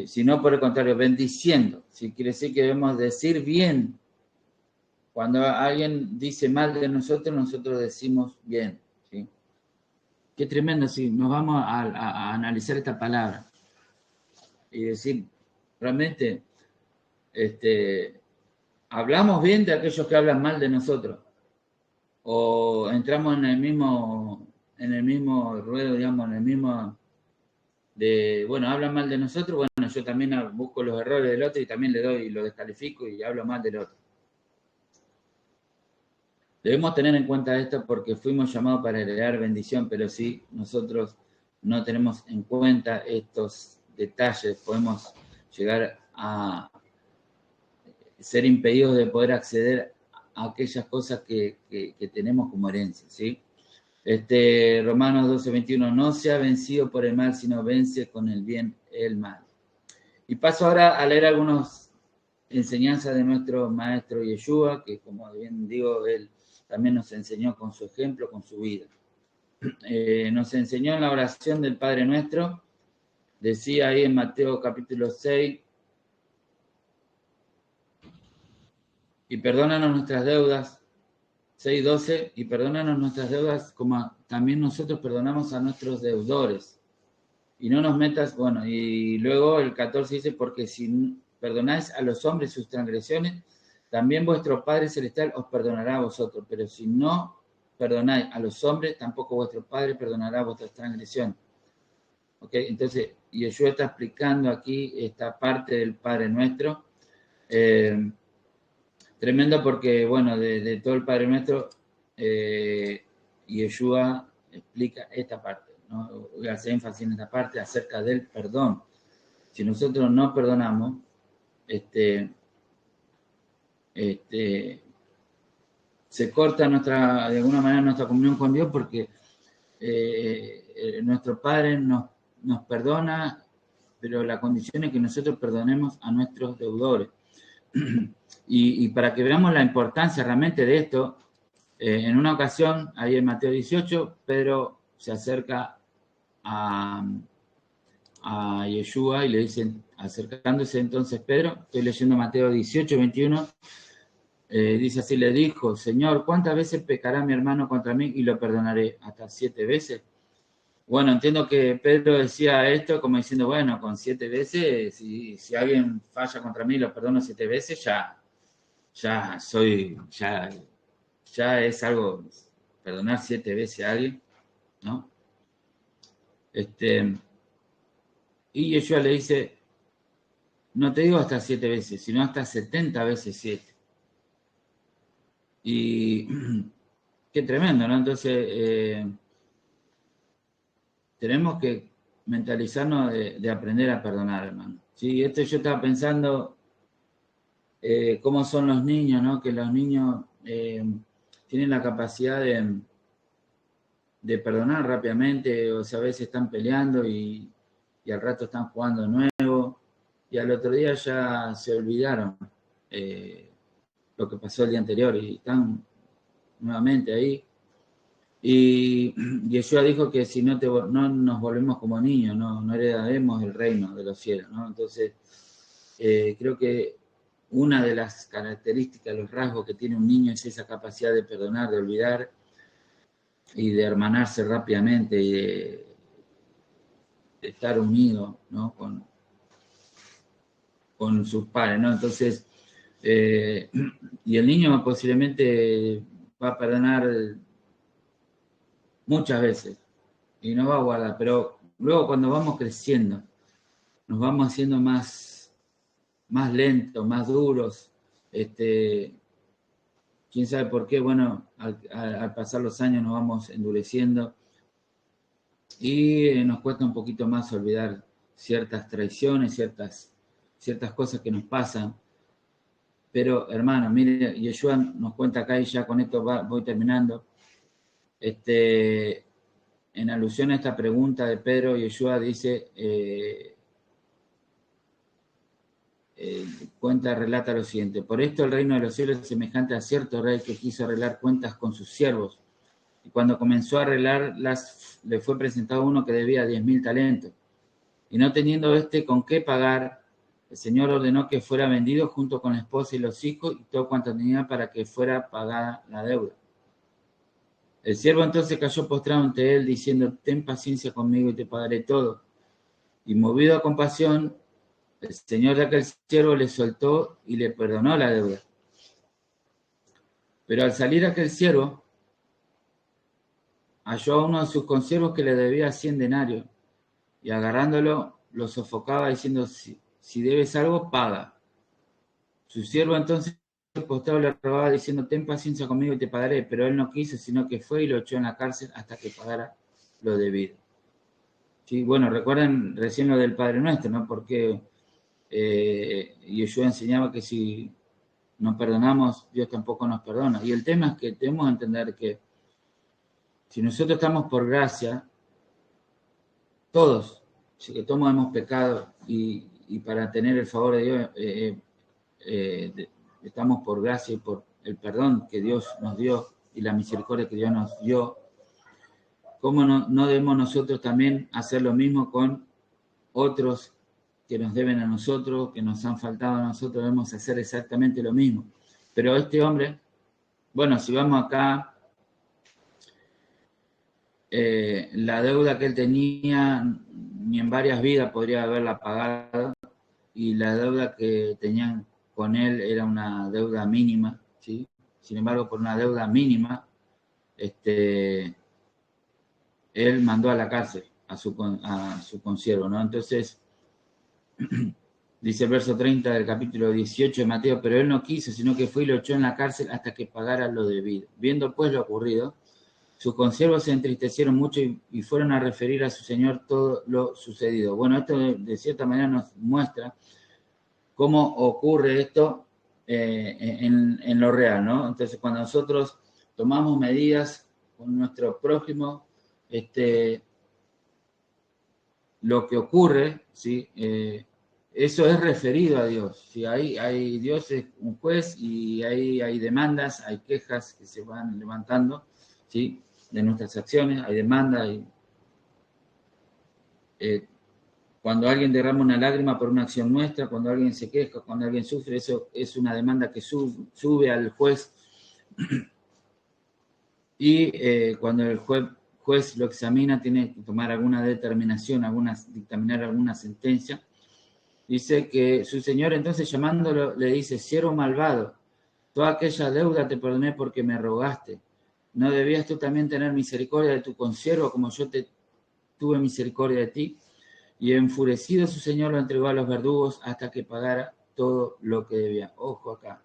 S1: Sino por el contrario, bendiciendo. ¿Sí? Quiere decir que debemos decir bien. Cuando alguien dice mal de nosotros, nosotros decimos bien, ¿sí? Qué tremendo, sí. Nos vamos a analizar esta palabra y decir, realmente, hablamos bien de aquellos que hablan mal de nosotros o entramos en el mismo ruedo, digamos, en el mismo bueno, hablan mal de nosotros, bueno, yo también busco los errores del otro y también le doy y lo descalifico y hablo mal del otro. Debemos tener en cuenta esto porque fuimos llamados para heredar bendición, pero si nosotros no tenemos en cuenta estos detalles, podemos llegar a ser impedidos de poder acceder a aquellas cosas que tenemos como herencia, ¿sí? Romanos 12:21, no sea vencido por el mal, sino vence con el bien el mal. Y paso ahora a leer algunas enseñanzas de nuestro maestro Yeshua, que como bien digo, él también nos enseñó con su ejemplo, con su vida. Nos enseñó en la oración del Padre Nuestro, decía ahí en Mateo capítulo 6, y perdónanos nuestras deudas, 6:12, y perdónanos nuestras deudas como también nosotros perdonamos a nuestros deudores. Y no nos metas, bueno, y luego el 14 dice, porque si perdonáis a los hombres sus transgresiones, también vuestro Padre Celestial os perdonará a vosotros. Pero si no perdonáis a los hombres, tampoco vuestro Padre perdonará vuestras transgresiones. ¿Ok? Entonces, Yeshua está explicando aquí esta parte del Padre Nuestro. Tremendo porque, bueno, de todo el Padre Nuestro, Yeshua explica esta parte, ¿no? Voy a hacer énfasis en esta parte acerca del perdón. Si nosotros no perdonamos, se corta de alguna manera nuestra comunión con Dios porque nuestro Padre nos perdona, pero la condición es que nosotros perdonemos a nuestros deudores. Y para que veamos la importancia realmente de esto, en una ocasión, ahí en Mateo 18, Pedro se acerca a Yeshua y le dicen, acercándose entonces Pedro, estoy leyendo Mateo 18:21, dice así, le dijo, Señor, ¿cuántas veces pecará mi hermano contra mí y lo perdonaré? ¿Hasta 7 veces? Bueno, entiendo que Pedro decía esto como diciendo, bueno, con 7 veces, si alguien falla contra mí y lo perdono 7 veces, ya es algo, perdonar 7 veces a alguien, ¿no? Y Yeshua le dice, no te digo hasta 7 veces, sino hasta 70 veces 7. Y qué tremendo, ¿no? Entonces, tenemos que mentalizarnos de aprender a perdonar, hermano. Sí, esto yo estaba pensando cómo son los niños, ¿no? Que los niños tienen la capacidad de perdonar rápidamente, o sea, a veces están peleando y al rato están jugando de nuevo, y al otro día ya se olvidaron lo que pasó el día anterior y están nuevamente ahí. Y Yeshua dijo que si no nos volvemos como niños, no heredaremos el reino de los cielos, ¿no? Entonces, creo que una de las características, los rasgos que tiene un niño es esa capacidad de perdonar, de olvidar y de hermanarse rápidamente y de estar unido, ¿no? con sus padres, ¿no? Entonces, y el niño posiblemente va a perdonar muchas veces y no va a guardar, pero luego cuando vamos creciendo, nos vamos haciendo más lentos, más duros, quién sabe por qué, bueno, al pasar los años nos vamos endureciendo y nos cuesta un poquito más olvidar ciertas traiciones, ciertas cosas que nos pasan. Pero, hermano, mire, Yeshua nos cuenta acá y ya con esto voy terminando. En alusión a esta pregunta de Pedro, Yeshua dice, relata lo siguiente: por esto el reino de los cielos es semejante a cierto rey que quiso arreglar cuentas con sus siervos. Y cuando comenzó a arreglarlas, le fue presentado uno que debía 10.000 talentos. Y no teniendo con qué pagar, el Señor ordenó que fuera vendido junto con la esposa y los hijos y todo cuanto tenía para que fuera pagada la deuda. El siervo entonces cayó postrado ante él, diciendo, ten paciencia conmigo y te pagaré todo. Y movido a compasión, el señor de aquel siervo le soltó y le perdonó la deuda. Pero al salir aquel siervo, halló a uno de sus consiervos que le debía 100 denarios, y agarrándolo, lo sofocaba diciendo, si debes algo, paga. Su siervo entonces postrado le rogaba diciendo, ten paciencia conmigo y te pagaré. Pero él no quiso, sino que fue y lo echó en la cárcel hasta que pagara lo debido. Sí, bueno, recuerden recién lo del Padre Nuestro, ¿no? Porque Yeshua enseñaba que si no perdonamos, Dios tampoco nos perdona. Y el tema es que debemos entender que si nosotros estamos por gracia, todos, si que todos hemos pecado y para tener el favor de Dios, estamos por gracia y por el perdón que Dios nos dio y la misericordia que Dios nos dio, ¿cómo no debemos nosotros también hacer lo mismo con otros que nos deben a nosotros, que nos han faltado a nosotros? Debemos hacer exactamente lo mismo. Pero este hombre, bueno, si vamos acá, la deuda que él tenía, ni en varias vidas podría haberla pagado, y la deuda que tenían con él era una deuda mínima, ¿sí? Sin embargo, por una deuda mínima, él mandó a la cárcel a su consiervo, ¿no? Entonces, dice el verso 30 del capítulo 18 de Mateo, pero él no quiso, sino que fue y lo echó en la cárcel hasta que pagara lo debido. Viendo pues lo ocurrido, sus consiervos se entristecieron mucho y fueron a referir a su señor todo lo sucedido. Bueno, esto de cierta manera nos muestra cómo ocurre esto en lo real, ¿no? Entonces, cuando nosotros tomamos medidas con nuestro prójimo, lo que ocurre, ¿sí? Eso es referido a Dios. ¿Sí? Dios es un juez y hay demandas, hay quejas que se van levantando, ¿sí? De nuestras acciones, hay demandas, Cuando alguien derrama una lágrima por una acción nuestra, cuando alguien se queja, cuando alguien sufre, eso es una demanda que sube al juez. Y cuando el juez lo examina, tiene que tomar alguna determinación, dictaminar alguna sentencia. Dice que su señor, entonces llamándolo, le dice: siervo malvado, toda aquella deuda te perdoné porque me rogaste. ¿No debías tú también tener misericordia de tu consiervo como yo tuve misericordia de ti? Y enfurecido su señor lo entregó a los verdugos hasta que pagara todo lo que debía. Ojo acá.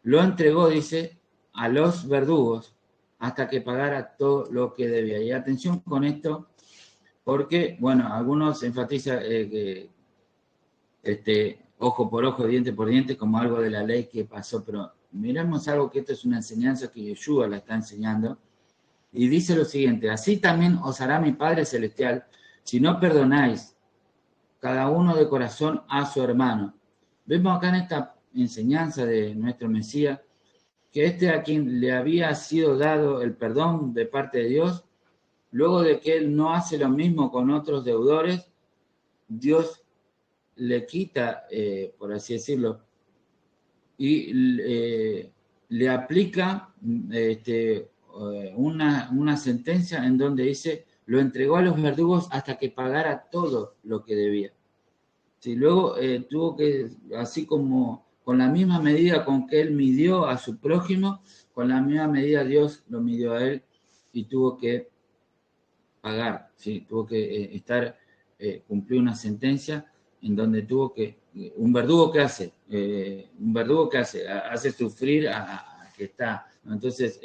S1: Lo entregó, dice, a los verdugos hasta que pagara todo lo que debía. Y atención con esto, porque, bueno, algunos enfatizan que ojo por ojo, diente por diente, como algo de la ley que pasó, pero miramos algo que esto es una enseñanza que Yeshua la está enseñando, y dice lo siguiente: así también os hará mi Padre Celestial si no perdonáis cada uno de corazón a su hermano. Vemos acá en esta enseñanza de nuestro Mesías que a quien le había sido dado el perdón de parte de Dios, luego de que él no hace lo mismo con otros deudores, Dios le quita, por así decirlo, y le aplica una sentencia en donde dice: lo entregó a los verdugos hasta que pagara todo lo que debía. Sí, luego tuvo que, así como con la misma medida con que él midió a su prójimo, con la misma medida Dios lo midió a él y tuvo que pagar, ¿sí? Tuvo que cumplir una sentencia en donde tuvo que, un verdugo que hace, hace sufrir a que está, ¿no? Entonces,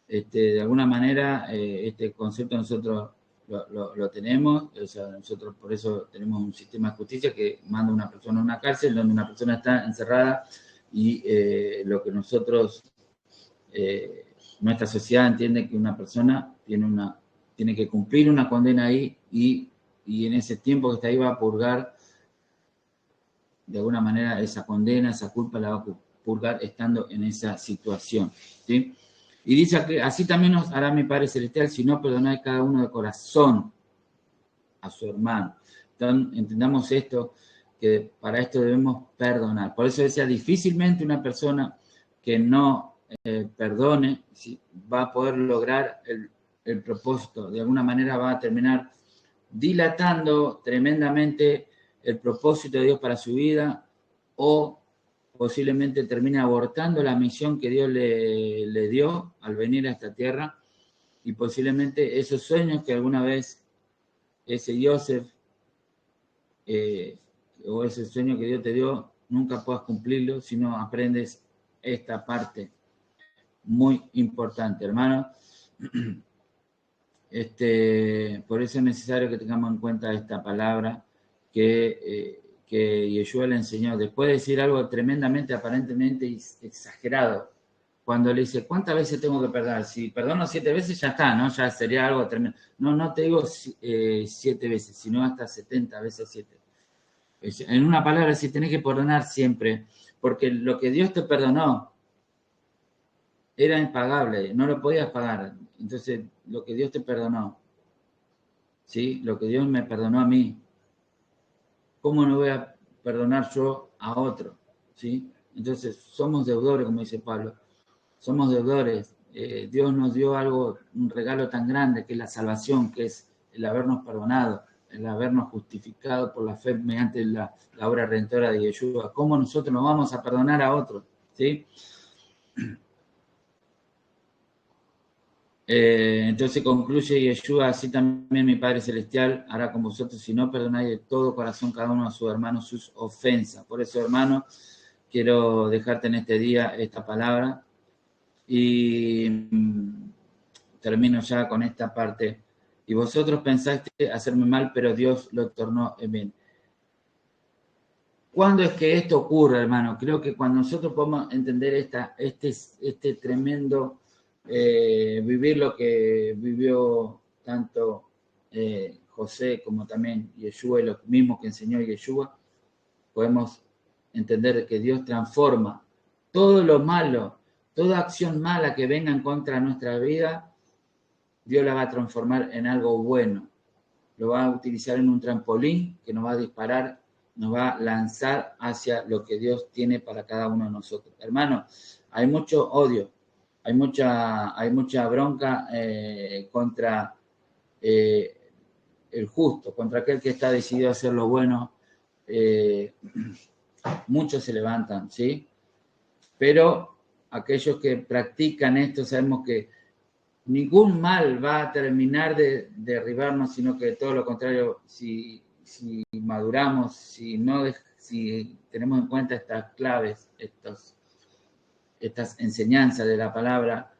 S1: de alguna manera, este concepto nosotros lo tenemos, o sea, nosotros por eso tenemos un sistema de justicia que manda a una persona a una cárcel donde una persona está encerrada y lo que nosotros, nuestra sociedad entiende que una persona tiene que cumplir una condena ahí y en ese tiempo que está ahí va a purgar, de alguna manera, esa condena, esa culpa la va a purgar estando en esa situación, ¿sí? Y dice que así también nos hará mi Padre Celestial si no perdonáis cada uno de corazón a su hermano. Entonces, entendamos esto, que para esto debemos perdonar. Por eso decía, difícilmente una persona que no perdone, ¿sí?, va a poder lograr el propósito. De alguna manera va a terminar dilatando tremendamente el propósito de Dios para su vida, o posiblemente termine abortando la misión que Dios le dio al venir a esta tierra, y posiblemente esos sueños que alguna vez ese Joseph o ese sueño que Dios te dio, nunca puedas cumplirlo si no aprendes esta parte muy importante, hermano. Por eso es necesario que tengamos en cuenta esta palabra que Yeshua le enseñó. Después de decir algo tremendamente, aparentemente exagerado, cuando le dice: ¿cuántas veces tengo que perdonar? Si perdono 7 veces, ya está, ¿no? Ya sería algo tremendo. No te digo 7 veces, sino hasta 70 veces 7. En una palabra, si tenés que perdonar siempre, porque lo que Dios te perdonó era impagable, no lo podías pagar. Entonces, lo que Dios te perdonó, ¿sí?, lo que Dios me perdonó a mí, ¿cómo no voy a perdonar yo a otro? ¿Sí? Entonces, somos deudores, como dice Pablo, somos deudores. Dios nos dio algo, un regalo tan grande que es la salvación, que es el habernos perdonado, el habernos justificado por la fe mediante la obra redentora de Yeshua. ¿Cómo nosotros nos vamos a perdonar a otros? ¿Sí? Entonces concluye Yeshua: así también mi Padre Celestial hará con vosotros si no perdonáis de todo corazón cada uno a su hermano sus ofensas. Por eso, hermano, quiero dejarte en este día esta palabra y termino ya con esta parte. Y vosotros pensaste hacerme mal, pero Dios lo tornó en bien. ¿Cuándo es que esto ocurre, hermano? Creo que cuando nosotros podemos entender este tremendo vivir lo que vivió tanto José como también Yeshua, y lo mismo que enseñó Yeshua, podemos entender que Dios transforma todo lo malo, toda acción mala que venga en contra de nuestra vida, Dios la va a transformar en algo bueno. lo va a utilizar en un trampolín que nos va a disparar, nos va a lanzar hacia lo que Dios tiene para cada uno de nosotros. Hermano, hay mucho odio, hay mucha bronca contra el justo, contra aquel que está decidido a hacer lo bueno. Muchos se levantan, ¿sí? Pero aquellos que practican esto sabemos que ningún mal va a terminar de derribarnos, sino que todo lo contrario, si maduramos, si tenemos en cuenta estas claves, estas enseñanzas de la palabra,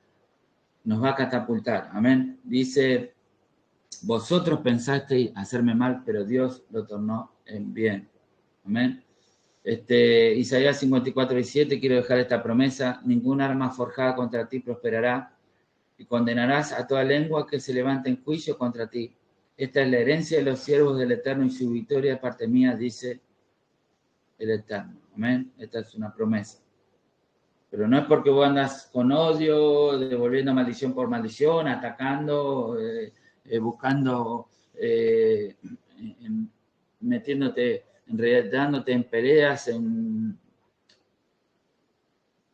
S1: nos va a catapultar. Amén. Dice, vosotros pensasteis hacerme mal, pero Dios lo tornó en bien. Amén. Isaías 54:7, quiero dejar esta promesa: ningún arma forjada contra ti prosperará, y condenarás a toda lengua que se levante en juicio contra ti. Esta es la herencia de los siervos del Eterno, y su victoria de parte mía, dice el Eterno. Amén. Esta es una promesa. Pero no es porque vos andas con odio, devolviendo maldición por maldición, atacando, buscando, metiéndote, enredándote en peleas,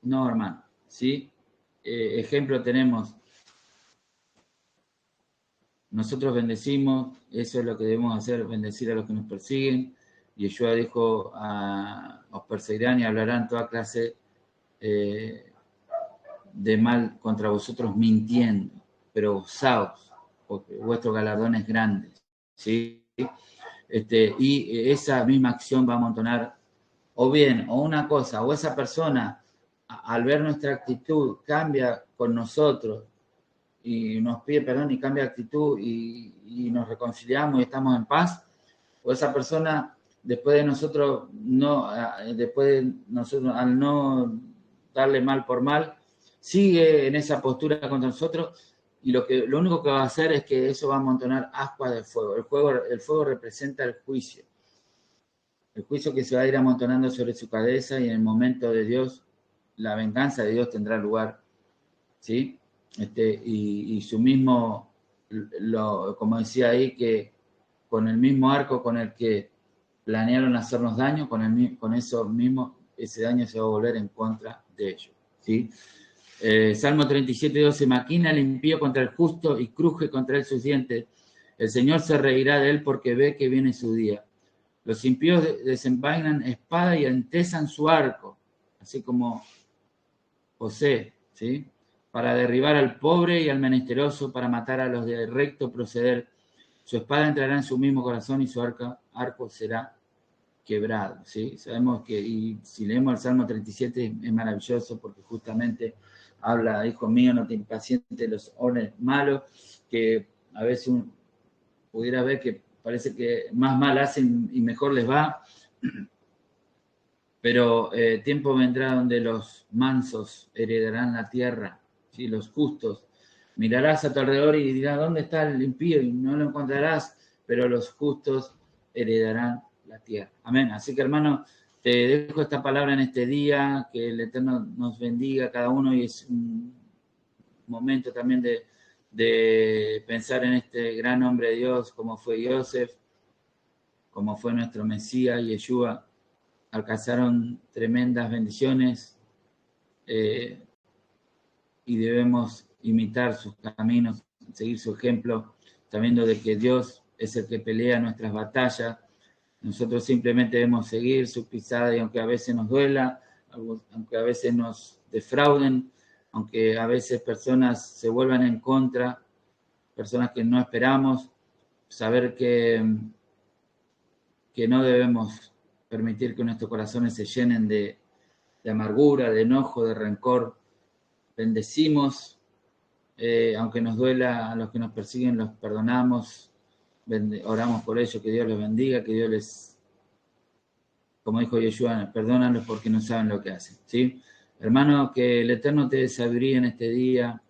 S1: No, hermano, ¿sí? Ejemplo tenemos, nosotros bendecimos, eso es lo que debemos hacer, bendecir a los que nos persiguen. Yeshua dijo, os perseguirán y hablarán toda clase de mal contra vosotros mintiendo, pero gozaos, porque vuestro galardón es grande, ¿sí? Y esa misma acción va a amontonar, o bien, o una cosa, o esa persona, al ver nuestra actitud, cambia con nosotros y nos pide perdón y cambia actitud y nos reconciliamos y estamos en paz, o esa persona, después de nosotros, al no darle mal por mal, sigue en esa postura contra nosotros, y lo único que va a hacer es que eso va a amontonar ascuas de fuego. El fuego representa el juicio que se va a ir amontonando sobre su cabeza, y en el momento de Dios, la venganza de Dios tendrá lugar, ¿sí? Y su mismo, como decía ahí, que con el mismo arco con el que planearon hacernos daño, con eso mismo, ese daño se va a volver en contra de ellos, ¿sí? Salmo 37:12, maquina el impío contra el justo y cruje contra él sus dientes. El Señor se reirá de él porque ve que viene su día. Los impíos desenvainan espada y entesan su arco, así como José, ¿sí? Para derribar al pobre y al menesteroso, para matar a los de recto proceder. Su espada entrará en su mismo corazón y su arco será quebrado, ¿sí? Sabemos que, y si leemos el Salmo 37, es maravilloso porque justamente habla, hijo mío, no te impacientes los hombres malos, que a veces uno pudiera ver que parece que más mal hacen y mejor les va, pero tiempo vendrá donde los mansos heredarán la tierra, ¿sí? Los justos. Mirarás a tu alrededor y dirás, ¿dónde está el impío? Y no lo encontrarás, pero los justos heredarán la tierra. Amén. Así que, hermano, te dejo esta palabra en este día, que el Eterno nos bendiga a cada uno, y es un momento también de pensar en este gran hombre de Dios, como fue Yosef, como fue nuestro Mesías, Yeshua. Alcanzaron tremendas bendiciones, y debemos imitar sus caminos, seguir su ejemplo, sabiendo de que Dios es el que pelea nuestras batallas. Nosotros simplemente debemos seguir su pisada, y aunque a veces nos duela, aunque a veces nos defrauden, aunque a veces personas se vuelvan en contra, personas que no esperamos, saber que no debemos permitir que nuestros corazones se llenen de amargura, de enojo, de rencor. Bendecimos, aunque nos duela, a los que nos persiguen los perdonamos, oramos por ellos, que Dios los bendiga, que Dios les, como dijo Yeshua, perdónalos porque no saben lo que hacen, ¿sí? Hermano, que el Eterno te dé sabiduría en este día.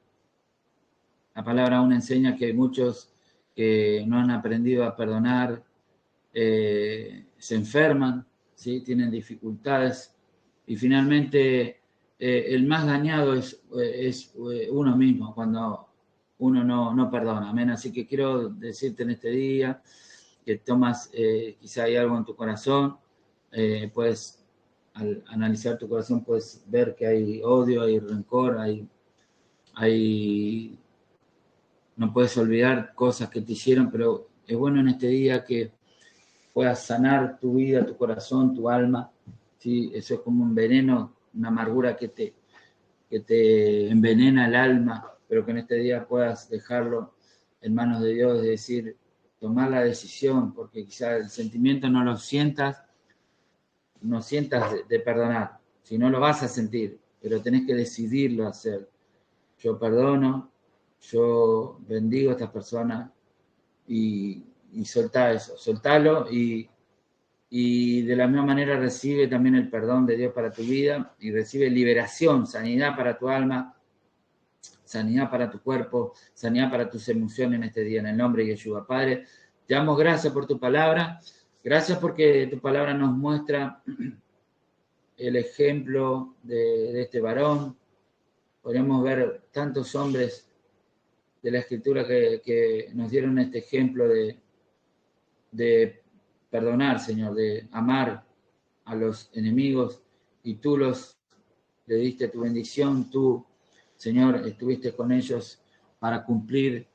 S1: La palabra aún enseña que hay muchos que no han aprendido a perdonar, se enferman, ¿sí? Tienen dificultades, y finalmente el más dañado es uno mismo, cuando uno no perdona. Amén. Así que quiero decirte en este día que tomas, quizá hay algo en tu corazón, puedes, al analizar tu corazón, puedes ver que hay odio, hay rencor, no puedes olvidar cosas que te hicieron, pero es bueno en este día que puedas sanar tu vida, tu corazón, tu alma. ¿Sí? Eso es como un veneno, una amargura que te envenena el alma, pero que en este día puedas dejarlo en manos de Dios, es decir, tomar la decisión, porque quizás el sentimiento no sientas de perdonar, si no lo vas a sentir, pero tenés que decidirlo hacer. Yo perdono, yo bendigo a estas personas y soltá eso, soltalo y de la misma manera recibe también el perdón de Dios para tu vida y recibe liberación, sanidad para tu alma, sanidad para tu cuerpo, sanidad para tus emociones en este día, en el nombre de Yeshua. Padre, te damos gracias por tu palabra, gracias porque tu palabra nos muestra el ejemplo de este varón. Podemos ver tantos hombres de la Escritura que nos dieron este ejemplo de perdonar, Señor, de amar a los enemigos, y tú le diste tu bendición, tú, Señor, estuviste con ellos para cumplir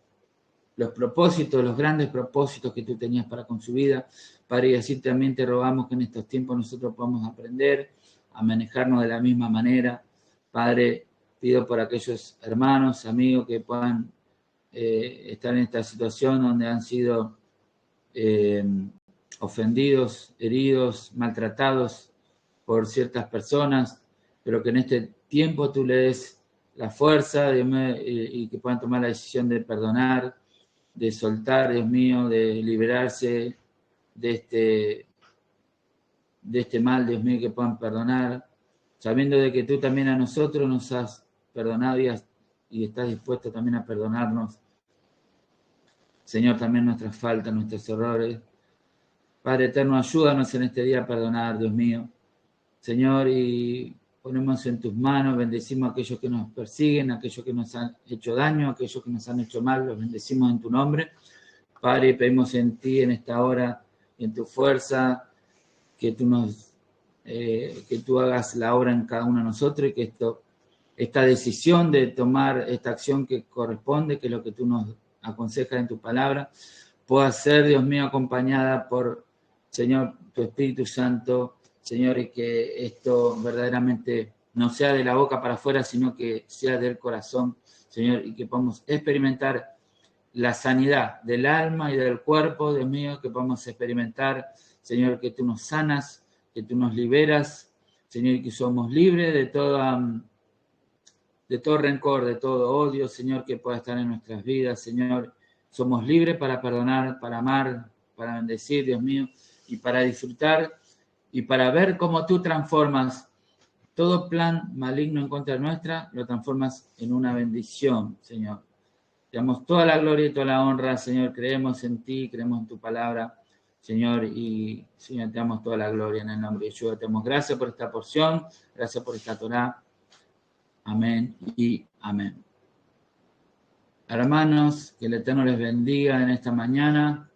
S1: los propósitos, los grandes propósitos que tú tenías para con su vida. Padre, y así también te rogamos que en estos tiempos nosotros podamos aprender a manejarnos de la misma manera. Padre, pido por aquellos hermanos, amigos que puedan estar en esta situación donde han sido ofendidos, heridos, maltratados por ciertas personas, pero que en este tiempo tú le des la fuerza, Dios mío, y que puedan tomar la decisión de perdonar, de soltar, Dios mío, de liberarse de este mal, Dios mío, que puedan perdonar, sabiendo de que tú también a nosotros nos has perdonado y estás dispuesto también a perdonarnos, Señor, también nuestras faltas, nuestros errores. Padre eterno, ayúdanos en este día a perdonar, Dios mío. Señor, y ponemos en tus manos, bendecimos a aquellos que nos persiguen, a aquellos que nos han hecho daño, a aquellos que nos han hecho mal, los bendecimos en tu nombre. Padre, pedimos en ti en esta hora, en tu fuerza, que tú hagas la obra en cada uno de nosotros y que esta decisión de tomar esta acción que corresponde, que es lo que tú nos aconsejas en tu palabra, pueda ser, Dios mío, acompañada por, Señor, tu Espíritu Santo, Señor, y que esto verdaderamente no sea de la boca para afuera, sino que sea del corazón, Señor, y que podamos experimentar la sanidad del alma y del cuerpo, Dios mío, que podamos experimentar, Señor, que tú nos sanas, que tú nos liberas, Señor, y que somos libres de todo rencor, de todo odio, Señor, que pueda estar en nuestras vidas, Señor. Somos libres para perdonar, para amar, para bendecir, Dios mío, y para disfrutar y para ver cómo tú transformas todo plan maligno en contra nuestra, lo transformas en una bendición, Señor. Te damos toda la gloria y toda la honra, Señor. Creemos en ti, creemos en tu palabra, Señor, y Señor, te damos toda la gloria en el nombre de Yeshua. Te damos gracias por esta porción, gracias por esta Torá. Amén y amén. Hermanos, que el Eterno les bendiga en esta mañana.